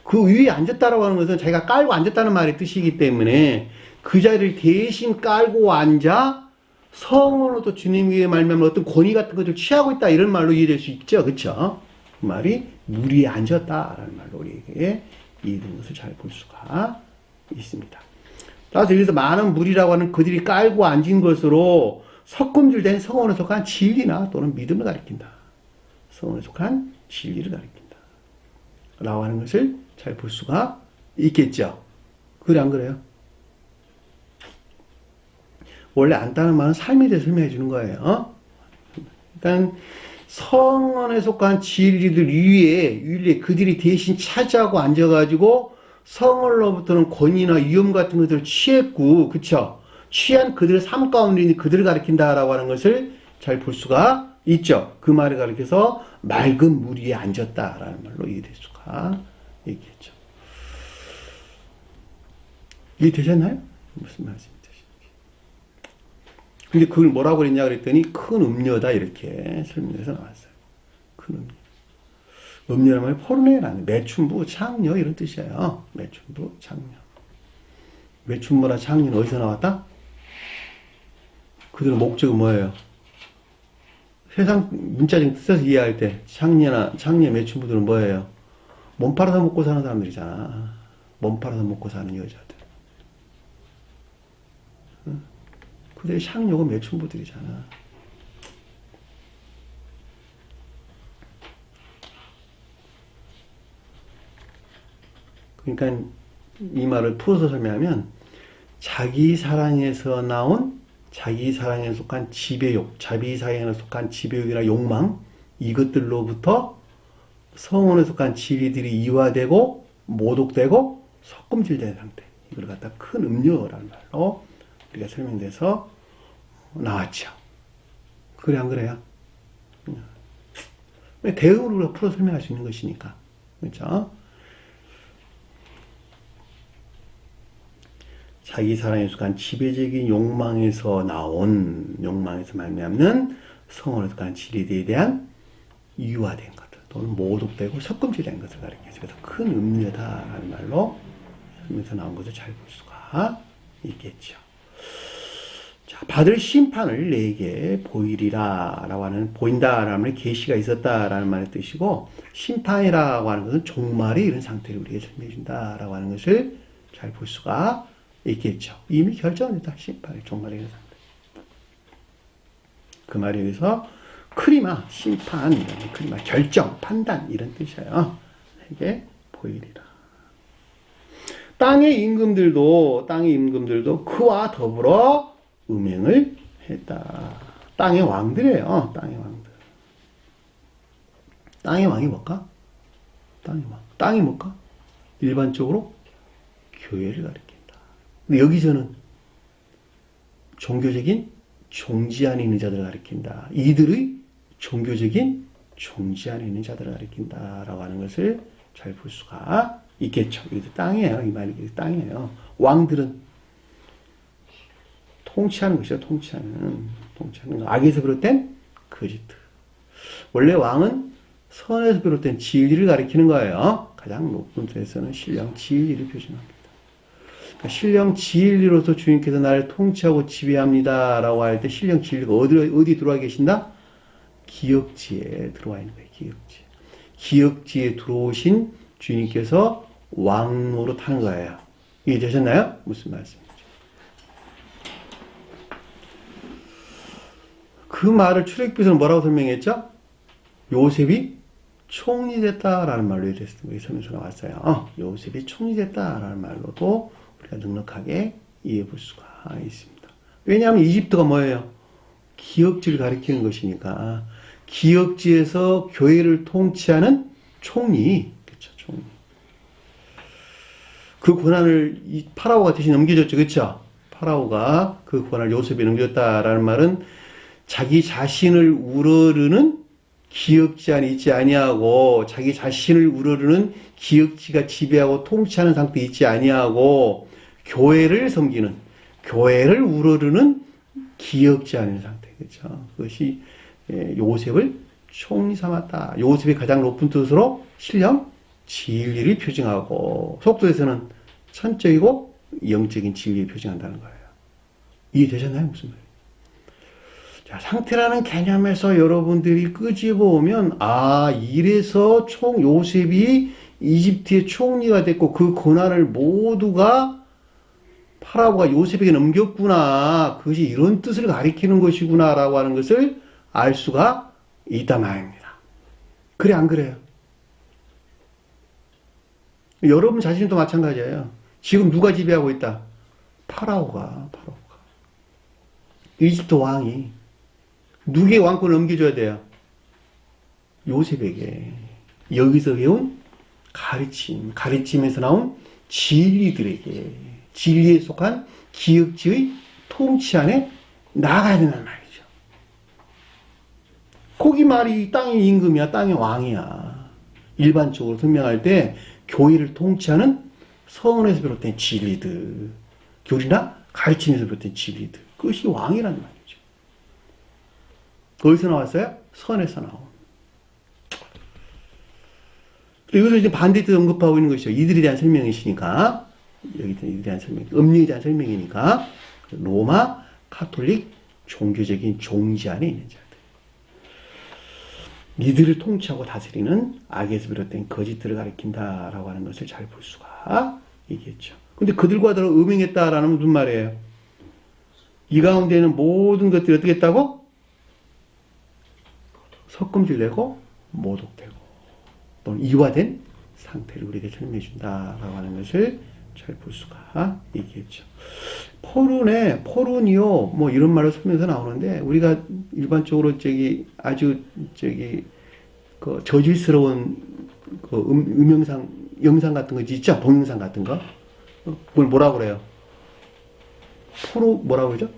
S1: 그 위에 앉았다라고 하는 것은 자기가 깔고 앉았다는 말의 뜻이기 때문에 그 자리를 대신 깔고 앉아 성으로도 주님에게 말미암아 어떤 권위 같은 것을 취하고 있다 이런 말로 이해될 수 있죠. 그렇죠? 그 말이 물 위에 앉았다라는 말로 우리에게 이해되는 것을 잘 볼 수가 있습니다. 따라서 여기서 많은 물이라고 하는 그들이 깔고 앉은 것으로 석금질된 성원에 속한 진리나 또는 믿음을 가리킨다. 성원에 속한 진리를 가리킨다. 라고 하는 것을 잘 볼 수가 있겠죠. 그래 안 그래요? 원래 앉다는 말은 삶에 대해 설명해 주는 거예요. 그러니까 성원에 속한 진리들 위에 그들이 대신 차지하고 앉아가지고 성원로부터는 권위나 위험 같은 것들을 취했고, 그쵸? 취한 그들의 삶 가운데 있는 그들을 가리킨다라고 하는 것을 잘 볼 수가 있죠. 그 말을 가리켜서 맑은 물 위에 앉았다라는 말로 이해될 수가 있겠죠. 이해되셨나요? 무슨 말씀인지. 근데 그걸 뭐라고 그랬냐 그랬더니 큰 음료다 이렇게 설명해서 나왔어요. 큰 음료. 음료란 말이 포르네라는 매춘부, 창녀 이런 뜻이에요. 매춘부, 창녀. 매춘부나 창녀는 어디서 나왔다? 그들의 목적은 뭐예요? 세상 문자적인 뜻에서 이해할 때 창녀, 매춘부들은 뭐예요? 몸 팔아서 먹고 사는 사람들이잖아. 몸 팔아서 먹고 사는 여자들. 그들의 창녀가 매춘부들이잖아. 그러니까 이 말을 풀어서 설명하면 자기 사랑에서 나온 자기 사랑에 속한 지배욕, 자기 사랑에 속한 지배욕이나 욕망 이것들로부터 성원에 속한 진리들이 이화되고 모독되고 섞음질된 상태. 이걸 갖다 큰 음료라는 말로 우리가 설명돼서 나왔죠. 그래 안 그래요? 대응으로 우리가 풀어 설명할 수 있는 것이니까. 그렇죠? 자기 사랑에 속한 지배적인 욕망에서 말미암는 성원에 속한 진리들에 대한 이유화된 것들 또는 모독되고 섞음질된 것을 가리켜서 그래서 큰 음료다라는 말로 하면서 나온 것을 잘 볼 수가 있겠죠. 자, 받을 심판을 내게 보이리라 라고 하는, 보인다라는 말에 계시가 있었다라는 말의 뜻이고, 심판이라고 하는 것은 종말이 이런 상태를 우리에게 설명해 준다라고 하는 것을 잘 볼 수가 있겠죠. 이미 결정됐다. 심판이 종말이 이런 상태. 그 말에 의해서 크리마, 심판, 크리마, 결정, 판단 이런 뜻이에요. 내게 보이리라. 땅의 임금들도 그와 더불어 음행을 했다. 땅의 왕들이에요. 땅의 왕들. 땅의 왕이 뭘까? 땅의 왕. 땅이 뭘까? 일반적으로 교회를 가리킨다. 근데 여기서는 종교적인 종지 안에 있는 자들을 가리킨다. 이들의 종교적인 종지 안에 있는 자들을 가리킨다라고 하는 것을 잘 볼 수가 있겠죠. 이것도 땅이에요. 이 말이 땅이에요. 왕들은 통치하는 것이죠. 통치하는 것. 악에서 비롯된 거짓. 원래 왕은 선에서 비롯된 진리를 가리키는 거예요. 가장 높은 데서는 신령 진리를 표준합니다. 그러니까 신령 진리로서 주님께서 나를 통치하고 지배합니다 라고 할 때 신령 진리가 어디 들어와 계신다? 기역지에 들어와 있는 거예요. 기역지에 들어오신 주님께서 왕노로 타는 거예요. 이해되셨나요? 무슨 말씀이죠? 그 말을 출애굽기서는 뭐라고 설명했죠? 요셉이 총리 됐다라는 말로 우리 설명서가 나왔어요. 요셉이 총리 됐다라는 말로도 우리가 넉넉하게 이해해 볼 수가 있습니다. 왜냐하면 이집트가 뭐예요? 기역지를 가리키는 것이니까 기역지에서 교회를 통치하는 총리, 그렇죠? 총리. 그 권한을 이 파라오가 대신 넘겨줬죠, 그렇죠? 파라오가 그 권한을 요셉에 넘겼다라는 말은 자기 자신을 우러르는 기역지 안에 있지 아니하고 자기 자신을 우러르는 기역지가 지배하고 통치하는 상태에 있지 아니하고 교회를 섬기는, 교회를 우러르는 기역지 안에 있는 상태, 그렇죠? 그것이 요셉을 총리 삼았다. 요셉의 가장 높은 뜻으로 신령 진리를 표징하고 속도에서는 천적이고 영적인 진리를 표징한다는 거예요. 이해되셨나요? 무슨 말이에요? 자, 상태라는 개념에서 여러분들이 끄집어 오면 이래서 요셉이 이집트의 총리가 됐고 그 권한을 모두가 파라오가 요셉에게 넘겼구나. 그것이 이런 뜻을 가리키는 것이구나 라고 하는 것을 알 수가 있단 말입니다. 그래 안 그래요? 여러분 자신도 마찬가지예요. 지금 누가 지배하고 있다? 파라오가. 이집트 왕이 누구에게 왕권을 넘겨줘야 돼요? 요셉에게. 여기서 배운 가르침에서 나온 진리들에게, 진리에 속한 기역지의 통치 안에 나가야 된다는 말이죠. 거기 말이 땅의 임금이야, 땅의 왕이야. 일반적으로 설명할 때 교회를 통치하는 서원에서 비롯된 진리들, 교리나 가르침에서 비롯된 진리들, 그것이 왕이라는 말이죠. 어디서 나왔어요? 선에서 나온. 여기서 이제 반대뜻 언급하고 있는 것이죠. 이들에 대한 설명이시니까, 여기서 이들에 대한 설명, 음료에 대한 설명이니까, 로마 카톨릭 종교적인 종지 안에 있는 자들. 이들을 통치하고 다스리는 악에서 비롯된 거짓들을 가리킨다라고 하는 것을 잘 볼 수가 있겠죠. 근데 그들과 더러 음행했다라는 무슨 말이에요? 이 가운데는 모든 것들이 어떻게 했다고? 석금질 내고 모독되고 또는 이화된 상태를 우리에게 설명해 준다라고 하는 것을 잘 볼 수가 있겠죠. 포른이요, 뭐 이런 말을 쓰면서 나오는데 우리가 일반적으로 아주 그 저질스러운 그 영상 같은 거 있죠? 동영상 같은 거. 그걸 뭐라고 그래요? 뭐라고 그러죠?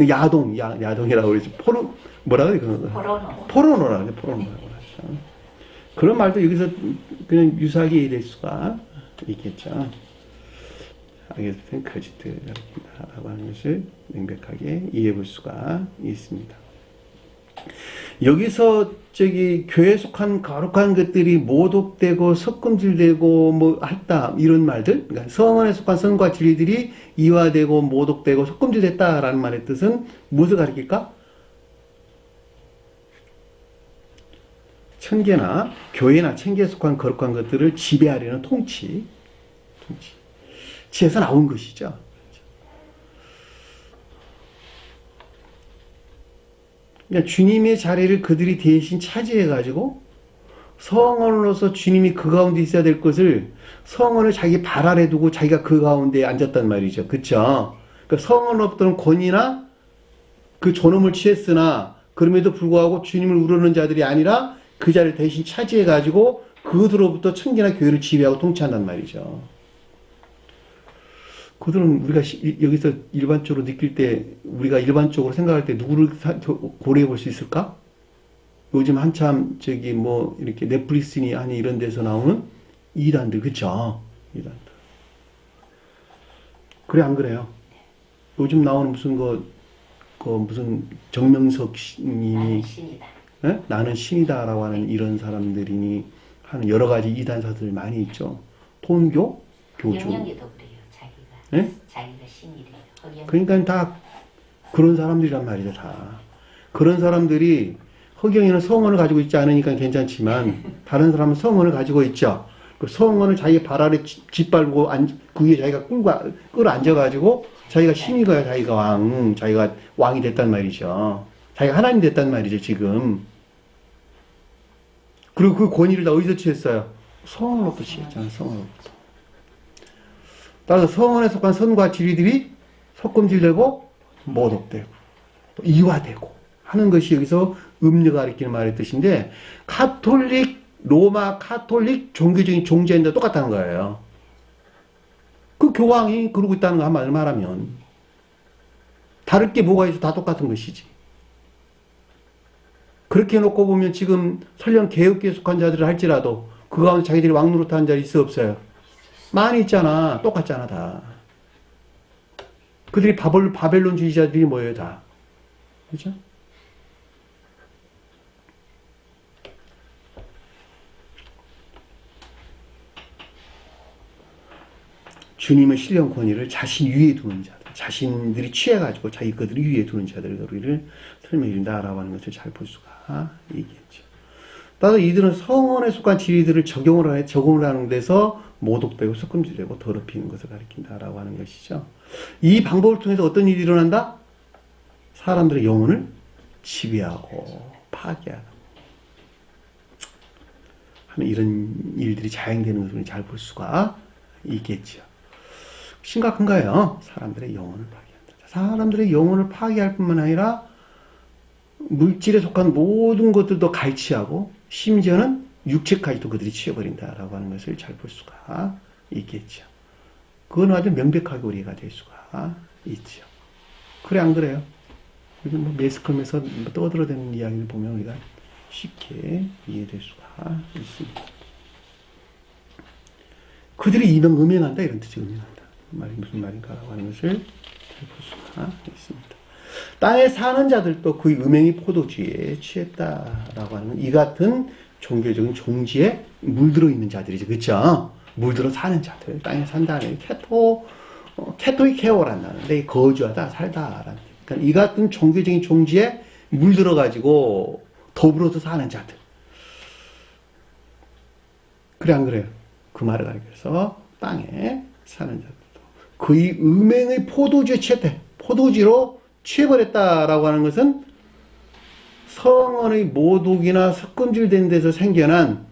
S1: 야동이라고 그러죠. 뭐라고 그래요? 포르노라고 하죠. 그런 말도 여기서 그냥 유사하게 이해될 수가 있겠죠. 악에서 거짓들을 가리킨다라고 하는 것을 명백하게 이해해 볼 수가 있습니다. 여기서 교회에 속한 거룩한 것들이 모독되고 섞음질되고 뭐 했다 이런 말들, 그러니까 성원에 속한 선과 진리들이 이화되고 모독되고 섞음질됐다라는 말의 뜻은 무엇을 가리킬까? 천계나 교회나 천계에 속한 거룩한 것들을 지배하려는 통치에서 나온 것이죠. 그러니까 주님의 자리를 그들이 대신 차지해가지고 성원으로서 주님이 그 가운데 있어야 될 것을 성원을 자기 발 아래 두고 자기가 그 가운데 앉았단 말이죠. 그쵸? 그러니까 성원으로부터는 권위나 그 존엄을 취했으나 그럼에도 불구하고 주님을 우러는 자들이 아니라 그 자리를 대신 차지해가지고 그들로부터 천계나 교회를 지배하고 통치한단 말이죠. 그들은 우리가 여기서 일반적으로 느낄 때, 우리가 일반적으로 생각할 때 누구를 고려해 볼 수 있을까? 요즘 한참 이렇게 넷플릭스니 아니 이런 데서 나오는 이단들, 그쵸? 이단들. 그래, 안 그래요? 요즘 나오는 무슨 정명석 님이 네? 나는 신이다라고 하는 이런 사람들이니 하는 여러 가지 이단사들 많이 있죠. 통교, 교주.
S2: 영영이도 그래요. 자기가.
S1: 네?
S2: 자기가 신이래요.
S1: 그러니까 다 그런 사람들이란 말이죠. 다. 그런 사람들이 허경이는 성원을 가지고 있지 않으니까 괜찮지만 다른 사람은 성원을 가지고 있죠. 그 성원을 자기 발 아래 짓밟고 그 위에 자기가 끌어 앉아가지고 자기가 신이 거야. 자기가 왕이 됐단 말이죠. 자기가 하나님 됐단 말이죠. 지금. 그리고 그 권위를 다 어디서 취했어요? 성원으로부터 취했잖아요. 성원으로부터. 따라서 성원에 속한 선과 진리들이 섞음질되고 모독되고 또 이화되고 하는 것이 여기서 음료가 가리키는 말의 뜻인데, 로마 카톨릭 종교적인 종자인데 똑같다는 거예요. 그 교황이 그러고 있다는 거 한마디로 말하면 다를 게 뭐가 있어? 다 똑같은 것이지. 그렇게 해놓고 보면 지금 설령 개혁교에 속한 자들을 할지라도 그 가운데 자기들이 왕노릇하는 자리 있어 없어요? 많이 있잖아. 똑같잖아 다. 그들이 바벨론주의자들이 뭐예요 다. 그렇죠? 주님의 신령 권위를 자신 위에 두는 자들, 자신들이 취해가지고 그들이 위에 두는 자들의 우리를 설명해 준다라고 하는 것을 잘 볼 수가 있겠죠. 따라서 이들은 성원에 속한 진리들을 적용을 하는 데서 모독되고 섞음질되고 더럽히는 것을 가리킨다라고 하는 것이죠. 이 방법을 통해서 어떤 일이 일어난다? 사람들의 영혼을 지배하고 파괴하는 하는 이런 일들이 자행되는 것을 잘 볼 수가 있겠죠. 심각한 거예요. 사람들의 영혼을 파괴한다. 사람들의 영혼을 파괴할 뿐만 아니라 물질에 속한 모든 것들도 갈취하고 심지어는 육체까지도 그들이 취해버린다라고 하는 것을 잘 볼 수가 있겠죠. 그건 아주 명백하게 우리가 될 수가 있죠. 그래 안 그래요? 요즘 매스컴에서 떠들어대는 이야기를 보면 우리가 쉽게 이해될 수가 있습니다. 그들이 음행한다 이런 뜻이 음행한다. 말이 무슨 말인가라고 하는 것을 잘 볼 수가 있습니다. 땅에 사는 자들도 그 음행이 포도주에 취했다라고 하는 이 같은 종교적인 종지에 물들어 있는 자들이죠. 그렇죠? 물들어 사는 자들. 땅에 산다는 케토이케오란다는데 거주하다 살다라는. 그러니까 이 같은 종교적인 종지에 물들어 가지고 더불어서 사는 자들. 그래 안 그래요? 그 말을 가리켜서 땅에 사는 자들도 그의 음행의 포도주에 취했대. 포도주로 취해버렸다라고 하는 것은 성원의 모독이나 섞음질된 데서 생겨난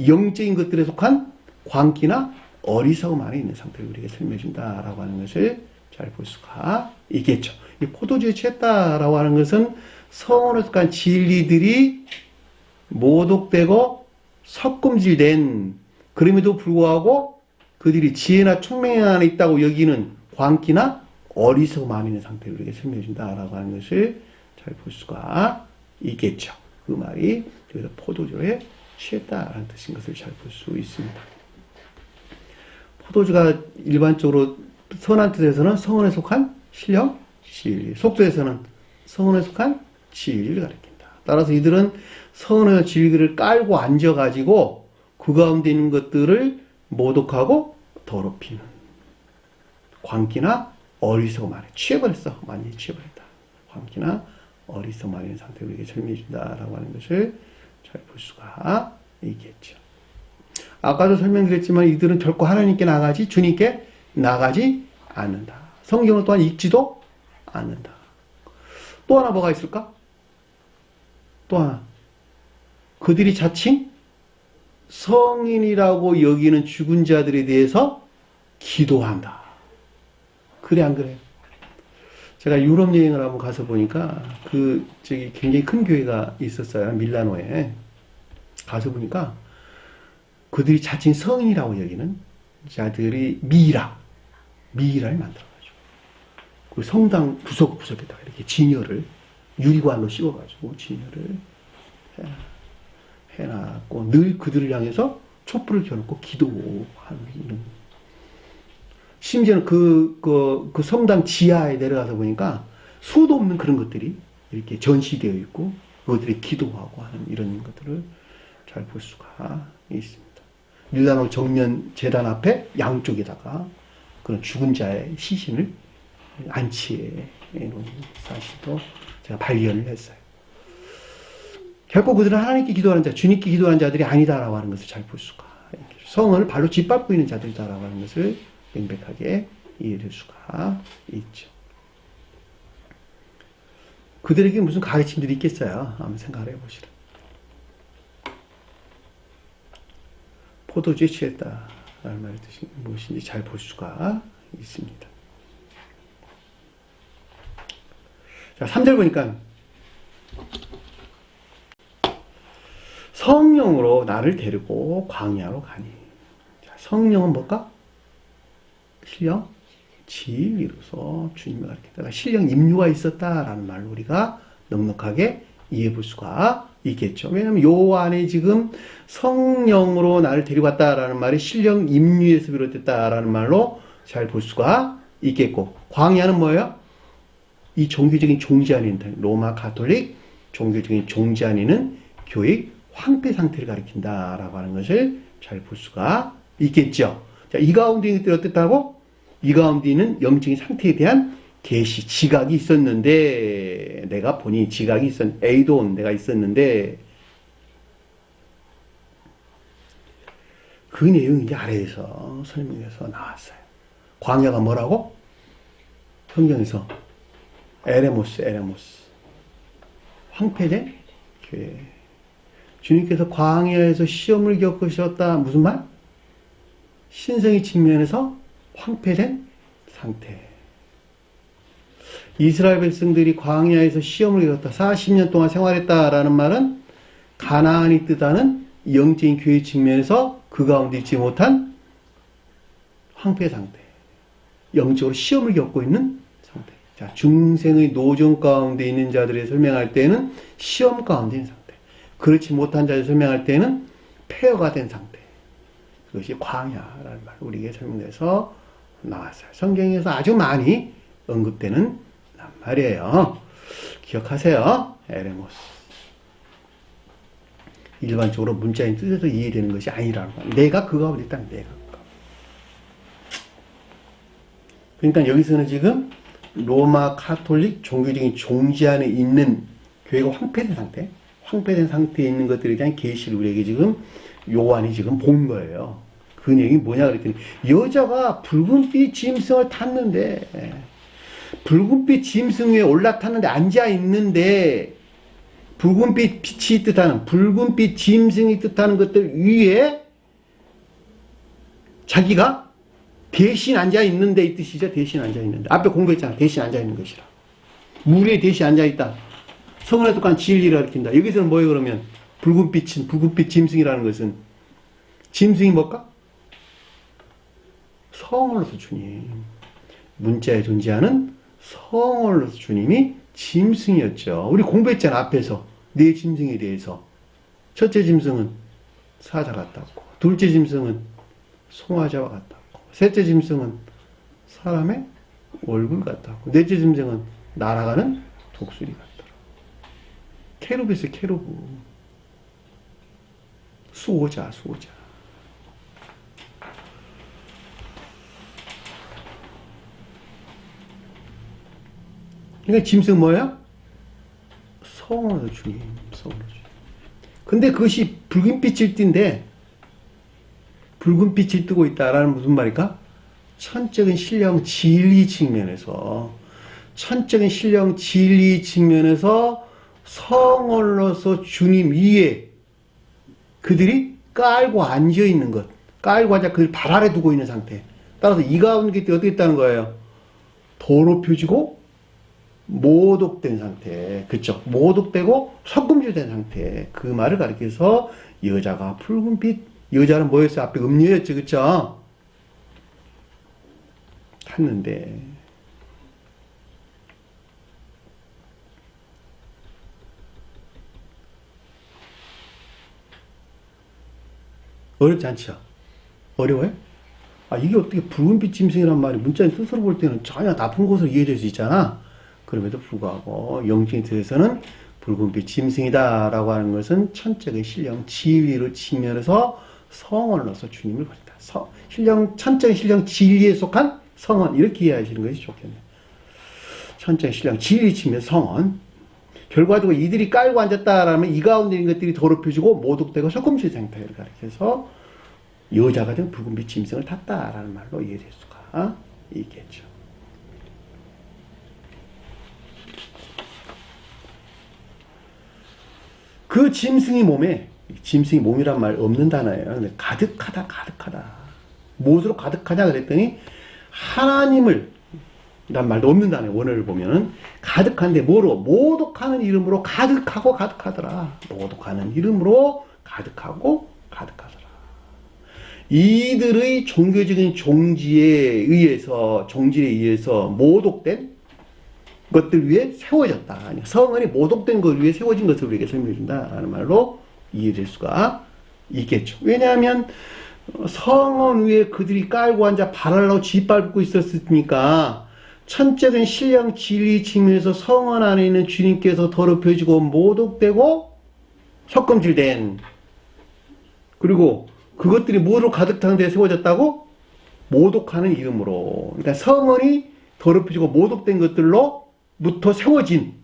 S1: 영적인 것들에 속한 광기나 어리석음 안에 있는 상태를 우리에게 설명해 준다라고 하는 것을 잘 볼 수가 있겠죠. 이 포도주에 취했다라고 하는 것은 성원에 속한 진리들이 모독되고 섞음질된, 그럼에도 불구하고 그들이 지혜나 총명 안에 있다고 여기는 광기나 어리석음 안에 있는 상태를 우리에게 설명해 준다라고 하는 것을 잘 볼 수가 있겠죠. 그 말이 여기서 포도주에 취했다라는 뜻인 것을 잘 볼 수 있습니다. 포도주가 일반적으로 선한 뜻에서는 성원에 속한 신령, 진리, 속도에서는 성원에 속한 진리를 가리킨다. 따라서 이들은 선의 진리를 깔고 앉아가지고 그 가운데 있는 것들을 모독하고 더럽히는 광기나 어리석음만에 취해버렸어. 많이 취해버렸다. 광기나 어리석음만에 있는 상태로 우리에게 설명해 준다라고 하는 것을 잘 볼 수가 있겠죠. 아까도 설명드렸지만 이들은 결코 하나님께 나가지 주님께 나가지 않는다. 성경을 또한 읽지도 않는다. 또 하나 뭐가 있을까? 또 하나. 그들이 자칭 성인이라고 여기는 죽은 자들에 대해서 기도한다. 그래 안 그래요? 제가 유럽 여행을 한번 가서 보니까 굉장히 큰 교회가 있었어요. 밀라노에. 가서 보니까 그들이 자칭 성인이라고 여기는 자들이 미이라를 만들어가지고 그 성당 구석구석에다가 이렇게 진열을 유리관로 씌워가지고 진열을 해놨고 늘 그들을 향해서 촛불을 켜놓고 기도하는 이런. 심지어는 그 성당 지하에 내려가서 보니까 수도 없는 그런 것들이 이렇게 전시되어 있고 그것들이 기도하고 하는 이런 것들을 잘 볼 수가 있습니다. 밀라노 정면 재단 앞에 양쪽에다가 그런 죽은 자의 시신을 안치해 놓은 사실도 제가 발견을 했어요. 결코 그들은 하나님께 기도하는 자, 주님께 기도하는 자들이 아니다라고 하는 것을 잘 볼 수가 있겠죠. 성을 발로 짓밟고 있는 자들이다라고 하는 것을 명백하게 이해할 수가 있죠. 그들에게 무슨 가르침들이 있겠어요? 한번 생각을 해보시라. 포도주에 취했다라는 말의 뜻이 무엇인지 잘 볼 수가 있습니다. 자, 3절 보니까 성령으로 나를 데리고 광야로 가니. 자, 성령은 뭘까? 신령 진리로서 주님을 가르쳤다가 신령 임류가 있었다라는 말로 우리가 넉넉하게 이해해 볼 수가 있겠죠. 왜냐하면 요 안에 지금 성령으로 나를 데려갔다라는 말이 신령 임류에서 비롯됐다라는 말로 잘 볼 수가 있겠고, 광야는 뭐예요? 이 종교적인 종지 안에 있는 로마 가톨릭 종교적인 종지 안에 있는 교회 황폐 상태를 가리킨다라고 하는 것을 잘 볼 수가 있겠죠. 자, 이 가운데 있는 것들이 어땠다고? 이 가운데 있는 영적인 상태에 대한 계시, 지각이 있었는데, 내가 보니 지각이 에이돈 내가 있었는데, 그 내용이 이제 아래에서 설명해서 나왔어요. 광야가 뭐라고? 성경에서 에레모스. 황폐된 교회. 주님께서 광야에서 시험을 겪으셨다. 무슨 말? 신성의 측면에서 황폐된 상태. 이스라엘 백성들이 광야에서 시험을 겪었다. 40년 동안 생활했다라는 말은 가나안이 뜻하는 영적인 교회 측면에서 그 가운데 있지 못한 황폐 상태. 영적으로 시험을 겪고 있는 상태. 자, 중생의 노정 가운데 있는 자들을 설명할 때는 시험 가운데 있는 상태. 그렇지 못한 자를 설명할 때는 폐허가 된 상태. 그것이 광야라는 말 우리에게 설명돼서 나왔어요. 성경에서 아주 많이 언급되는 말이에요. 기억하세요. 에레모스. 일반적으로 문자인 뜻에서 이해되는 것이 아니라는 거야. 내가 그 가운데 있다. 내가. 그러니까 여기서는 지금 로마 카톨릭 종교적인 종지 안에 있는 교회가 황폐된 상태, 황폐된 상태에 있는 것들에 대한 계시를 우리에게 지금 요한이 지금 본 거예요. 그 내용이 뭐냐 그랬더니 여자가 붉은빛 짐승을 탔는데, 붉은빛 짐승 위에 올라탔는데 앉아 있는데, 붉은빛 빛이 뜻하는, 붉은빛 짐승이 뜻하는 것들 위에 자기가 대신 앉아 있는데 이 뜻이죠. 대신 앉아 있는데. 앞에 공부했잖아. 대신 앉아 있는 것이라. 물 위에 대신 앉아 있다. 성은에 속한 진리를 가리킨다. 여기서는 뭐예요 그러면? 붉은빛은, 붉은빛 짐승이라는 것은 짐승이 뭘까? 성으로서 주님. 문자에 존재하는 성으로서 주님이 짐승이었죠. 우리 공부했잖아. 앞에서. 네 짐승에 대해서. 첫째 짐승은 사자 같았고, 둘째 짐승은 송아지와 같았고, 셋째 짐승은 사람의 얼굴 같았고, 넷째 짐승은 날아가는 독수리 같더라. 케루브에서 케루브. 수호자. 그러니까 짐승 뭐예요? 성원의 주님, 성원의 주님. 근데 그것이 붉은 빛을 띈데, 붉은 빛을 뜨고 있다라는 무슨 말일까? 천적인 신령 진리 측면에서, 성원으로서 주님 위에 그들이 깔고 앉아 있는 것, 깔고 앉아 그들 발 아래 두고 있는 상태. 따라서 이 가운데 어떻게 있다는 거예요? 더럽혀지고 모독된 상태. 그쵸? 모독되고 석금질된 상태. 그 말을 가리켜서 여자가 붉은빛. 여자는 뭐였어요? 앞에 음녀였죠. 그쵸? 탔는데. 어렵지 않죠? 어려워요? 이게 어떻게 붉은빛 짐승이란 말이 문자의 뜻으로 볼 때는 전혀 나쁜 것으로 이해될 수 있잖아. 그럼에도 불구하고 영적인 뜻에서는 붉은빛 짐승이다라고 하는 것은 천적인 신령 진리로 측면에서 성원으로서 주님을 버린다. 천적인 신령 진리에 속한 성원 이렇게 이해하시는 것이 좋겠네요. 천적인 신령 진리 측면 성원. 결과적으로 이들이 깔고 앉았다라면 이 가운데 있는 것들이 더럽혀지고 모독되고 석금질 상태를 가리켜서 여자가 된 붉은빛 짐승을 탔다라는 말로 이해될 수가 있겠죠. 그 짐승이 몸이란 말 없는 단어예요. 근데 가득하다. 무엇으로 가득하냐 그랬더니 하나님을 이란 말도 없는 단어예요. 원어를 보면 가득한데 뭐로? 모독하는 이름으로 가득하고 가득하더라. 모독하는 이름으로 가득하고 가득하더라. 이들의 종교적인 종질에 의해서 모독된 것들 위에 세워졌다. 성은이 모독된 것 위에 세워진 것을 우리에게 설명해 준다라는 말로 이해될 수가 있겠죠. 왜냐하면 성은 위에 그들이 깔고 앉아 발하려고 짓밟고 있었으니까 천적인 신령 진리 측면에서 성은 안에 있는 주님께서 더럽혀지고 모독되고 석금질된, 그리고 그것들이 뭐로 가득 찬 데에 세워졌다고? 모독하는 이름으로. 그러니까 성은이 더럽혀지고 모독된 것들로부터 세워진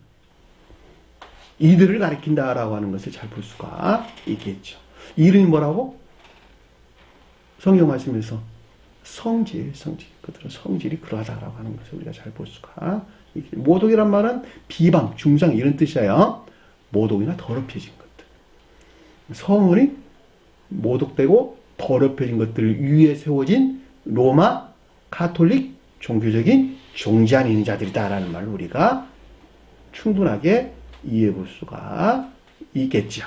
S1: 이들을 가리킨다라고 하는 것을 잘 볼 수가 있겠죠. 이름이 뭐라고? 성경 말씀에서 성질. 그들은 성질이 그러하다라고 하는 것을 우리가 잘 볼 수가 있겠죠. 모독이란 말은 비방, 중상 이런 뜻이에요. 모독이나 더럽혀진 것들. 성은이 모독되고 더럽혀진 것들 위에 세워진 로마 가톨릭 종교적인 종지안에 있는 자들이다라는 말로 우리가 충분하게 이해해 볼 수가 있겠죠.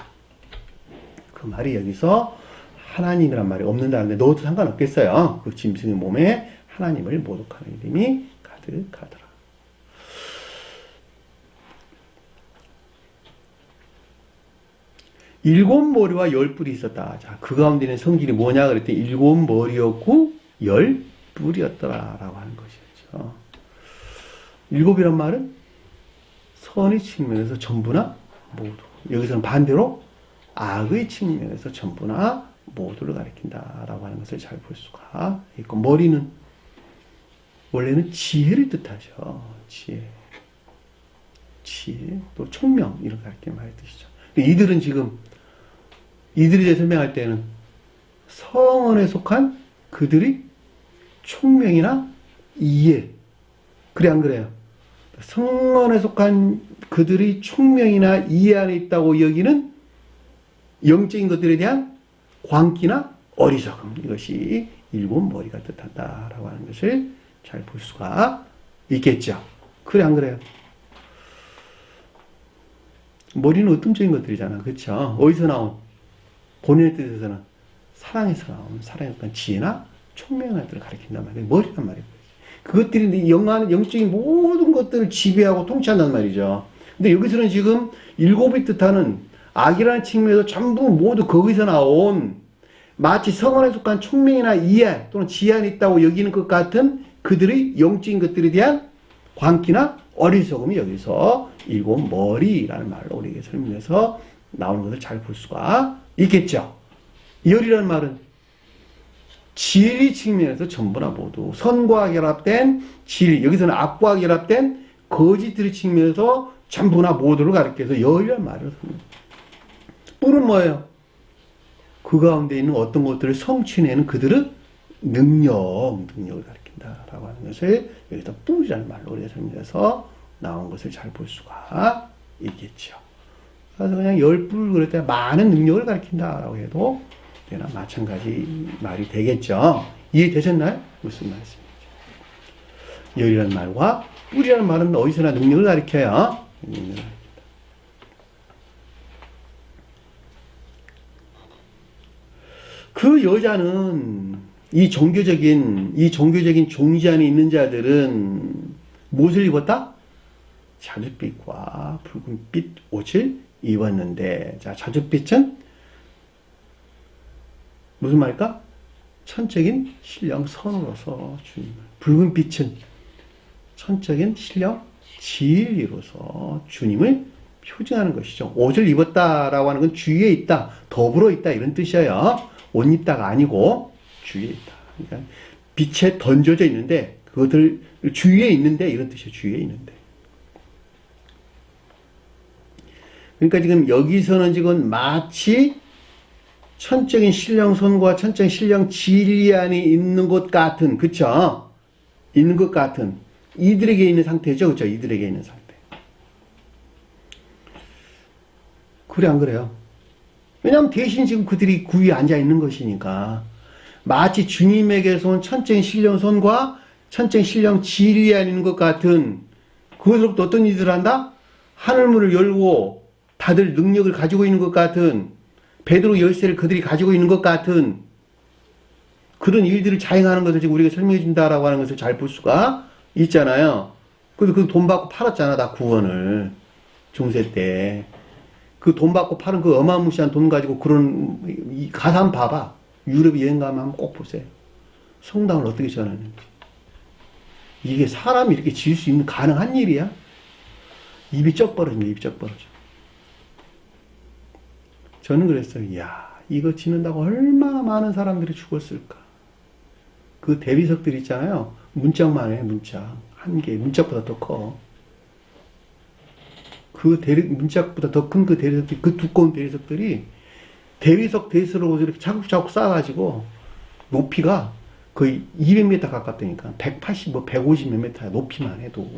S1: 그 말이 여기서 하나님이란 말이 없는다는데 넣어도 상관없겠어요. 그 짐승의 몸에 하나님을 모독하는 이름이 가득하더라. 일곱 머리와 열 뿔이 있었다. 자, 그 가운데는 성질이 뭐냐 그랬더니 일곱 머리였고 열 뿔이었더라라고 하는 것이었죠. 일곱이란 말은 선의 측면에서 전부나 모두. 여기서는 반대로 악의 측면에서 전부나 모두를 가리킨다라고 하는 것을 잘 볼 수가 있고, 머리는 원래는 지혜를 뜻하죠. 지혜, 또 총명 이런 가리키는 말의 뜻이죠. 이들은 지금 이들에 대해 설명할 때는 성언에 속한 그들이 총명이나 이해, 그래 안 그래요? 성언에 속한 그들이 총명이나 이해 안에 있다고 여기는 영적인 것들에 대한 광기나 어리석음, 이것이 일곱 머리가 뜻한다라고 하는 것을 잘 볼 수가 있겠죠. 그래 안 그래요? 머리는 어떤 것들이잖아. 그렇죠? 어디서 나온? 본인의 뜻에서는 사랑에서 나온, 사랑에 속한 지혜나 총명한 것들을 가리킨단 말이에요. 머리란 말이에요. 그것들이 영적인 모든 것들을 지배하고 통치한단 말이죠. 근데 여기서는 지금 일곱이 뜻하는 악이라는 측면에서 전부 모두 거기서 나온, 마치 성언에 속한 총명이나 이해 또는 지혜 안에 있다고 여기는 것 같은 그들의 영적인 것들에 대한 광기나 어리석음이 여기서 일곱 머리라는 말로 우리에게 설명해서 나오는 것을 잘 볼 수가 있겠죠. 열이라는 말은 진리 측면에서 전부나 모두 선과 결합된 진리, 여기서는 악과 결합된 거짓들의 측면에서 전부나 모두를 가리켜서 열이라는 말을 씁니다. 뿔은 뭐예요? 그 가운데 있는 어떤 것들을 성취내는 그들의 능력을 가리킨다라고 하는 것을 여기서 뿔이라는 말로 우리가 설명해서 나온 것을 잘 볼 수가 있겠죠. 그래서 그냥 열 뿔을 그럴 때 많은 능력을 가리킨다라고 해도 되나 마찬가지 말이 되겠죠. 이해되셨나요? 무슨 말씀이죠? 열이라는 말과 뿔이라는 말은 어디서나 능력을 가리켜요. 능력을 가리킨다. 그 여자는 이 종교적인 종지 안에 있는 자들은 무엇을 입었다? 자줏빛과 붉은빛 옷을 입었는데, 자, 자줏빛은 무슨 말일까? 천적인 신령 선으로서 주님을, 붉은빛은 천적인 신령 진리로서 주님을 표징하는 것이죠. 옷을 입었다라고 하는 건 주위에 있다, 더불어 있다 이런 뜻이에요. 옷 입다가 아니고 주위에 있다. 그러니까 빛에 던져져 있는데 그것들 주위에 있는데 이런 뜻이에요. 주위에 있는데. 그러니까 지금 여기서는 지금 마치 천적인 신령선과 천적인 신령 진리 안에 있는 것 같은, 그쵸? 있는 것 같은 이들에게 있는 상태죠. 그쵸? 이들에게 있는 상태. 그래 안 그래요? 왜냐하면 대신 지금 그들이 그 위에 앉아 있는 것이니까 마치 주님에게서 온 천적인 신령선과 천적인 신령 진리 안에 있는 것 같은, 그것으로부터 어떤 일들을 한다? 하늘문을 열고 다들 능력을 가지고 있는 것 같은, 베드로 열쇠를 그들이 가지고 있는 것 같은 그런 일들을 자행하는 것을 지금 우리가 설명해 준다라고 하는 것을 잘 볼 수가 있잖아요. 그래서 그 돈 받고 팔았잖아, 다 구원을. 중세 때. 그 돈 받고 파는 그 어마무시한 돈 가지고 그런, 가서 한번 봐봐. 유럽 여행 가면 한번 꼭 보세요. 성당을 어떻게 전하는지. 이게 사람이 이렇게 지을 수 있는 가능한 일이야? 입이 쩍 벌어집니다, 입이 쩍 벌어져. 저는 그랬어요. 이야, 이거 짓는다고 얼마나 많은 사람들이 죽었을까. 그 대리석들 있잖아요. 문짝만 해, 문짝. 한 개, 문짝보다 더 커. 그 문짝보다 더 큰 그 대리석들이, 그 두꺼운 대리석들이 대리석으로 이렇게 차곡차곡 쌓아가지고 높이가 거의 200m 가깝다니까. 180, 150 몇 미터야, 높이만 해도.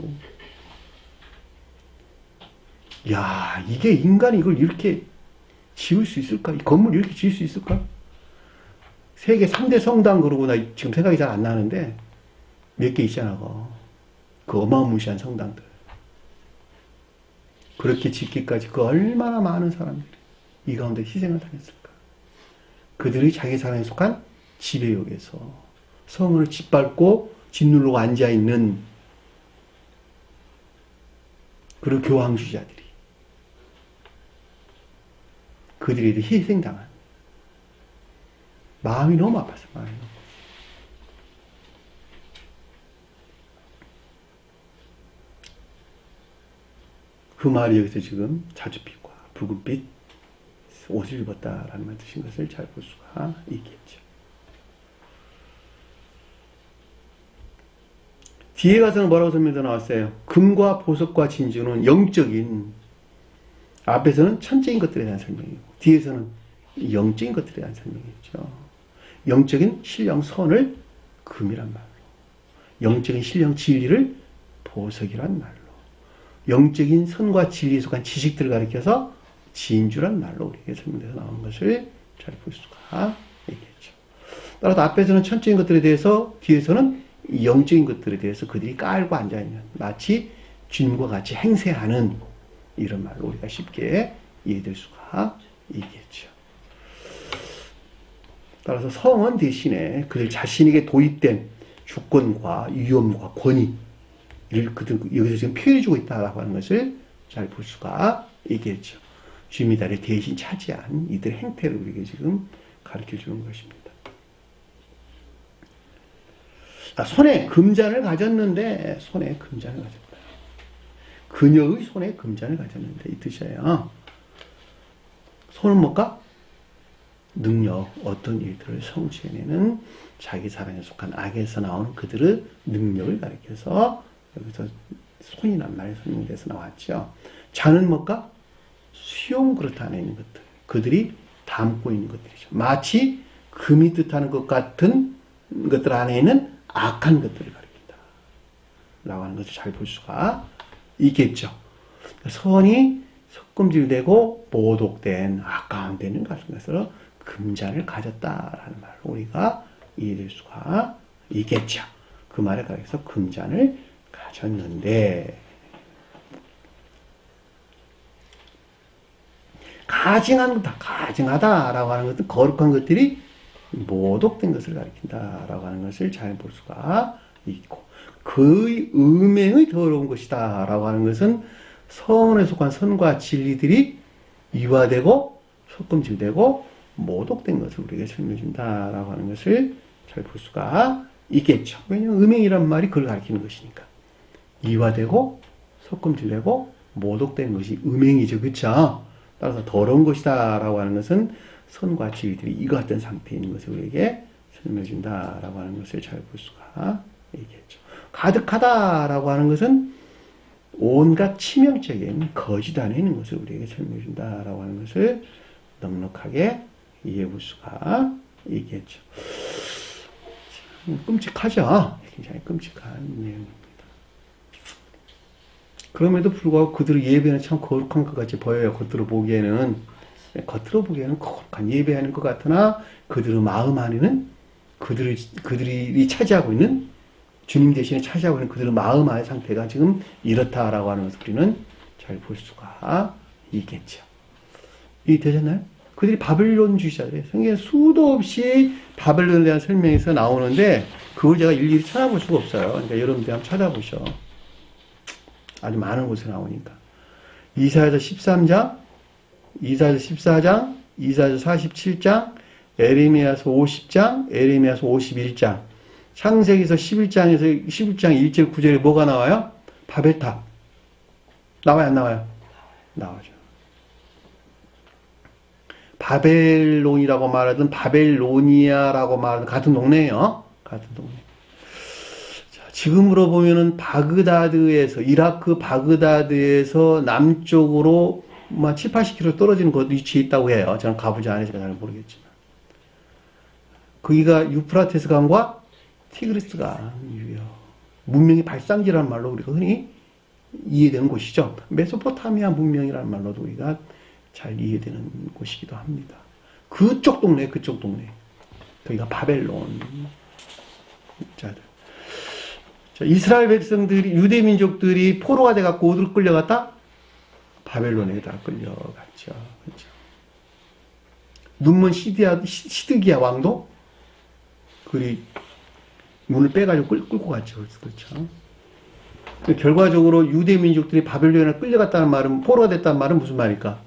S1: 야, 이게 인간이 이걸 이렇게 지을 수 있을까? 이 건물 이렇게 지을 수 있을까? 세계 3대 성당 그러고 나 지금 생각이 잘 안 나는데 몇 개 있잖아. 그 어마무시한 성당들. 그렇게 짓기까지 그 얼마나 많은 사람들이 이 가운데 희생을 당했을까? 그들이 자기 사랑에 속한 지배역에서 성을 짓밟고 짓누르고 앉아있는 그런 교황주자들이, 그들이 희생당한, 마음이 너무 아팠어. 마음이 너무. 그 말이 여기서 지금 자줏빛과 붉은빛 옷을 입었다라는 말 뜻인 것을 잘 볼 수가 있겠죠. 뒤에 가서는 뭐라고 설명도 나왔어요? 금과 보석과 진주는 영적인, 앞에서는 천적인 것들에 대한 설명이고 뒤에서는 영적인 것들에 대한 설명이죠. 영적인 신령선을 금이란 말로, 영적인 신령 진리를 보석이란 말로, 영적인 선과 진리에 속한 지식들을 가리켜서 진주란 말로 우리에게 설명돼서 나오는 것을 잘 볼 수가 있겠죠. 따라서 앞에서는 천적인 것들에 대해서, 뒤에서는 영적인 것들에 대해서 그들이 깔고 앉아있는, 마치 주님과 같이 행세하는 이런 말로 우리가 쉽게 이해될 수가 있겠죠. 따라서 성원 대신에 그들 자신에게 도입된 주권과 위엄과 권위를 그들 여기서 지금 표현해주고 있다고 하는 것을 잘 볼 수가 있겠죠. 주님이 나를 대신 차지한 이들의 행태를 우리에게 지금 가르쳐 주는 것입니다. 손에 금잔을 가졌는데, 손에 금잔을 가졌다. 그녀의 손에 금잔을 가졌는데 이 뜻이에요. 손은 뭘까? 능력, 어떤 일들을 성취해내는 자기 사랑에 속한 악에서 나오는 그들의 능력을 가리켜서 여기서 손이란 말이 설명돼서 나왔죠. 잔은 뭘까? 수용 그릇 안에 있는 것들, 그들이 담고 있는 것들이죠. 마치 금이 뜻하는 것 같은 것들 안에 있는 악한 것들을 가리킨다 라고 하는 것을 잘 볼 수가 있겠죠. 선이 섞음질되고 모독된 아까운 데는 것으로 금잔을 가졌다라는 말로 우리가 이해될 수가 있겠죠. 그 말에 가려서 금잔을 가졌는데 가증한 거다. 가증하다라고 하는 것은 거룩한 것들이 모독된 것을 가리킨다라고 하는 것을 잘 볼 수가 있고 그의 음행의 더러운 것이다 라고 하는 것은 선에 속한 선과 진리들이 이화되고 섞음질되고 모독된 것을 우리에게 설명해 준다라고 하는 것을 잘 볼 수가 있겠죠. 왜냐하면 음행이란 말이 그걸 가리키는 것이니까. 이화되고 섞음질되고 모독된 것이 음행이죠. 그렇죠? 따라서 더러운 것이다 라고 하는 것은 선과 진리들이 이같은 상태에 있는 것을 우리에게 설명해 준다라고 하는 것을 잘 볼 수가 있겠죠. 가득하다 라고 하는 것은 온갖 치명적인 거짓 안에 있는 것을 우리에게 설명해 준다라고 하는 것을 넉넉하게 이해해 볼 수가 있겠죠. 끔찍하죠. 굉장히 끔찍한 내용입니다. 그럼에도 불구하고 그들의 예배는 참 거룩한 것 같이 보여요. 겉으로 보기에는 거룩한 예배하는 것 같으나 그들의 마음 안에는 그들이 차지하고 있는 주님 대신에 차지하고 있는 그들의 마음 안의 상태가 지금 이렇다라고 하는 것을 우리는 잘 볼 수가 있겠죠. 이 되셨나요? 그들이 바벨론주의자들이에요. 성경에 수도 없이 바벨론에 대한 설명에서 나오는데 그걸 제가 일일이 찾아볼 수가 없어요. 그러니까 여러분들 한번 찾아보셔. 아주 많은 곳에 나오니까. 이사야서 13장, 이사야서 14장, 이사야서 47장, 에레미야서 50장, 에레미야서 51장, 창세기서 11장 1절 9절에 뭐가 나와요? 바벨탑. 나와요, 안 나와요? 나오죠. 바벨론이라고 말하든 바벨로니아라고 말하든 같은 동네예요. 같은 동네. 자, 지금으로 보면은 바그다드에서 이라크 바그다드에서 남쪽으로 7, 80km 떨어지는 곳 위치에 있다고 해요. 저는 가보지 않아서 잘 모르겠지만. 거기가 유프라테스 강과 티그리스 강이고요. 문명의 발상지라는 말로 우리가 흔히 이해되는 곳이죠. 메소포타미아 문명이라는 말로도 우리가 잘 이해되는 곳이기도 합니다. 그쪽 동네. 거기가 바벨론 자들. 자, 이스라엘 백성들이, 유대 민족들이 포로가 돼갖고 어디로 끌려갔다? 바벨론에다 끌려갔죠. 그렇죠. 눈먼 시드기야 왕도 그리 눈을 빼가지고 끌고 갔죠. 그렇죠. 결과적으로 유대 민족들이 바벨론에 끌려갔다는 말은, 포로가 됐다는 말은 무슨 말일까?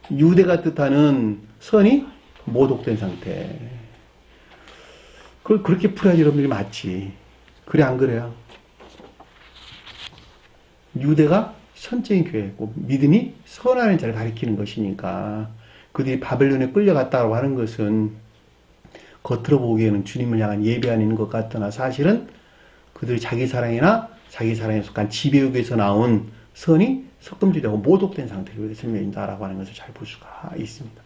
S1: 유대가 뜻하는 선이 모독된 상태. 그걸 그렇게 풀어야지 여러분들이 맞지. 그래, 안 그래요? 유대가 선적인 교회고, 믿음이 선하는 자를 가리키는 것이니까, 그들이 바벨론에 끌려갔다고 하는 것은, 겉으로 보기에는 주님을 향한 예배하는 것 같으나, 사실은 그들이 자기 사랑이나 자기 사랑에 속한 지배욕에서 나온 선이 섞음질되고 모독된 상태로 이렇게 설명된다라고 하는 것을 잘 볼 수가 있습니다.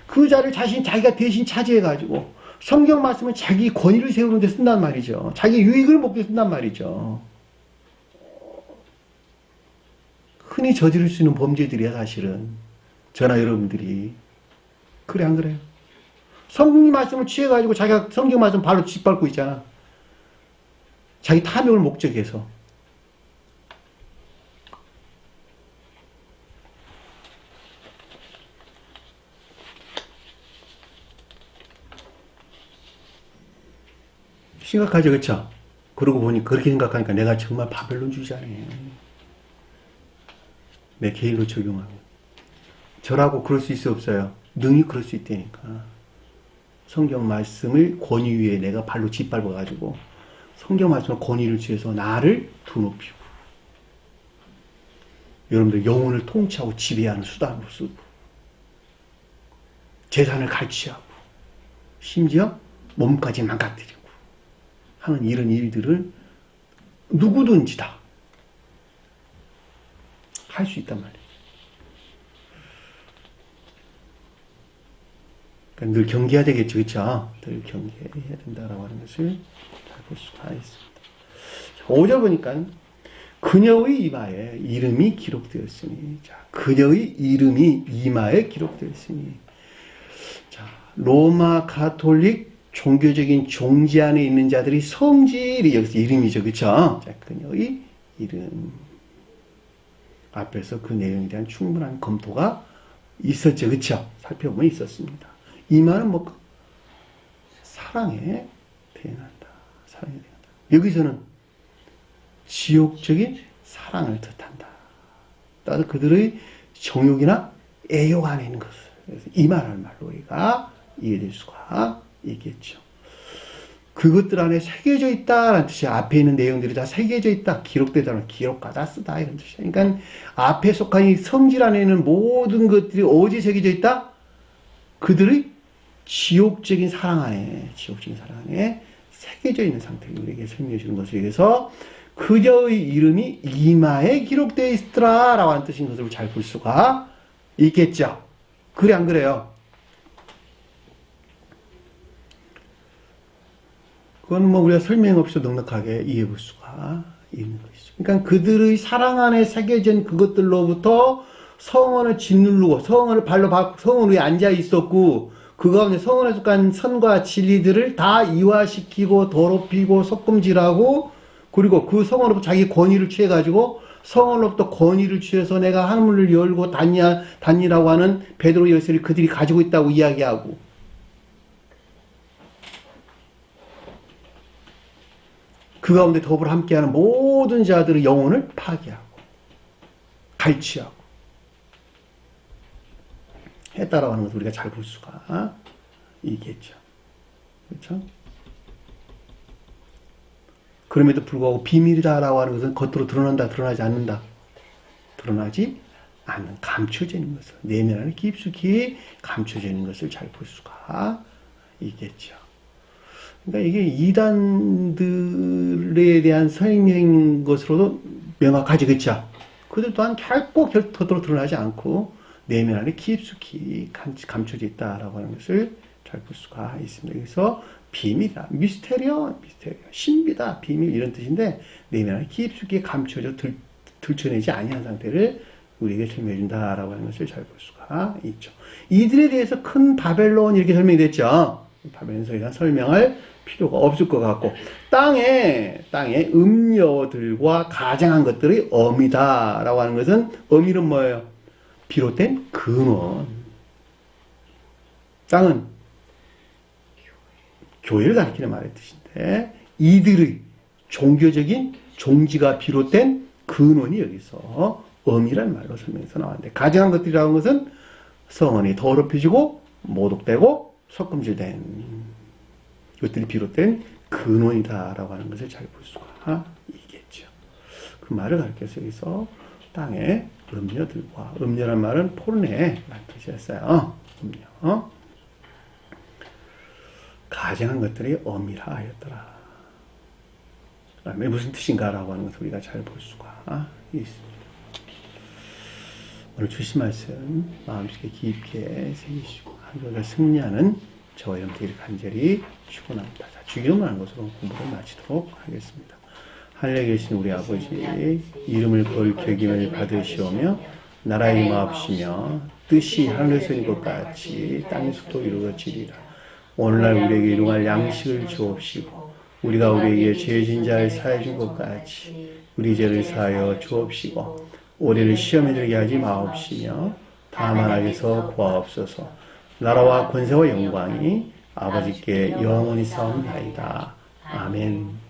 S1: 그 자를 자기가 대신 차지해가지고 성경 말씀은 자기 권위를 세우는 데 쓴단 말이죠. 자기 유익을 먹게 쓴단 말이죠. 흔히 저지를 수 있는 범죄들이야, 사실은. 저나 여러분들이. 그래, 안 그래요? 성경 말씀을 취해가지고 자기가 성경 말씀 발로 짓밟고 있잖아. 자기 탐욕을 목적해서. 심각하죠, 그렇죠? 그러고 보니 그렇게 생각하니까 내가 정말 바벨론주의자네. 내 개인으로 적용하면. 저라고 그럴 수 있어 없어요? 능히 그럴 수 있다니까. 성경 말씀을 권위 위에 내가 발로 짓밟아가지고 성경 말씀을 권위를 취해서 나를 드높이고 여러분들 영혼을 통치하고 지배하는 수단으로 쓰고 재산을 갈취하고 심지어 몸까지 망가뜨리고 하는 이런 일들을 누구든지 다 할 수 있단 말이에요. 그러니까 늘 경계해야 되겠죠. 그렇죠? 늘 경계해야 된다라고 하는 것을 잘 볼 수가 있습니다. 5절 보니까 그녀의 이마에 이름이 기록되었으니, 자, 그녀의 이름이 이마에 기록되었으니, 자, 로마 가톨릭 종교적인 종지 안에 있는 자들이 성질이 여기서 이름이죠. 그쵸? 자, 그녀의 이름. 앞에서 그 내용에 대한 충분한 검토가 있었죠. 그쵸? 살펴보면 있었습니다. 이마는 뭐, 사랑에 대응한다. 사랑에 대응한다. 여기서는 지옥적인 사랑을 뜻한다. 따라서 그들의 정욕이나 애욕 안에 있는 것을. 그래서 이마라는 말로 우리가 이해될 수가 있겠죠. 그것들 안에 새겨져 있다라는 뜻이야. 앞에 있는 내용들이 다 새겨져 있다. 기록되다는 기록가다 쓰다 이런 뜻이야. 그러니까 앞에 속한 이 성질 안에 있는 모든 것들이 어디에 새겨져 있다? 그들의 지옥적인 사랑 안에 새겨져 있는 상태를 우리에게 설명해 주는 것을 위해서 그녀의 이름이 이마에 기록되어 있더라 라고 하는 뜻인 것을 잘 볼 수가 있겠죠. 그래 안 그래요? 그건 뭐 우리가 설명 없이 넉넉하게 이해해 볼 수가 있는 것이죠. 그러니까 그들의 사랑 안에 새겨진 그것들로부터 성원을 짓누르고 성원을 발로 밟고 성원 위에 앉아 있었고 그 가운데 성원에 속한 선과 진리들을 다 이화시키고 더럽히고 속금질하고 그리고 그 성원으로부터 자기 권위를 취해가지고 성원으로부터 권위를 취해서 내가 하늘을 열고 다니라고 하는 베드로 열쇠를 그들이 가지고 있다고 이야기하고 그 가운데 더불어 함께하는 모든 자들의 영혼을 파괴하고 갈취하고 했다라고 하는 것을 우리가 잘 볼 수가 있겠죠. 그렇죠? 그럼에도 불구하고 비밀이다라고 하는 것은 겉으로 드러난다, 드러나지 않는다. 드러나지 않는, 감춰져 있는 것을, 내면 안에 깊숙이 감춰져 있는 것을 잘 볼 수가 있겠죠. 그러니까 이게 이단들에 대한 설명인 것으로도 명확하지, 그쵸? 그들 또한 결코 겉으로 드러나지 않고 내면 안에 깊숙이 감춰져 있다라고 하는 것을 잘 볼 수가 있습니다. 그래서 비밀이다, 미스테리오, 신비다, 비밀 이런 뜻인데 내면 안에 깊숙이 감춰져 들춰내지 아니한 상태를 우리에게 설명해 준다라고 하는 것을 잘 볼 수가 있죠. 이들에 대해서 큰 바벨론 이렇게 설명이 됐죠. 바벨론에 대한 설명할 필요가 없을 것 같고 땅에 음녀들과 가장한 것들이 어미다라고 하는 것은 어미는 뭐예요? 비롯된 근원. 땅은 교회를 가리키는 말의 뜻인데 이들의 종교적인 종지가 비롯된 근원이 여기서 어미란 말로 설명해서 나왔는데 가장한 것들이라는 것은 성원이 더럽혀지고 모독되고 석금질된 것들이 비롯된 근원이다라고 하는 것을 잘 볼 수가 있겠죠. 그 말을 가리켜서 여기서 땅에 음녀들과 음녀란 말은 포르네라는 뜻이었어요. 음녀. 가정한 것들이 어미라 하였더라. 그 다음에 무슨 뜻인가라고 하는 것을 우리가 잘 볼 수가 있습니다. 오늘 주신 말씀 마음속에 깊게 새기시고 하루가 승리하는 저와 여러분들이 간절히 축원합니다. 자, 주기도문 하는 것으로 공부를 마치도록 하겠습니다. 하늘에 계신 우리 아버지 이름을 거룩히 받으시오며 나라의 임하옵시며 뜻이 하늘에서 이룬 것 같이 땅에서도 이루어지리라. 오늘날 우리에게 일용할 양식을 주옵시고 우리가 우리에게 죄진 자를 사해 준 것 같이 우리 죄를 사하여 주옵시고 우리를 시험에 들게 하지 마옵시며 다만 악에서 구하옵소서. 나라와 권세와 영광이 아버지께 영원히 싸움나이다. 아멘.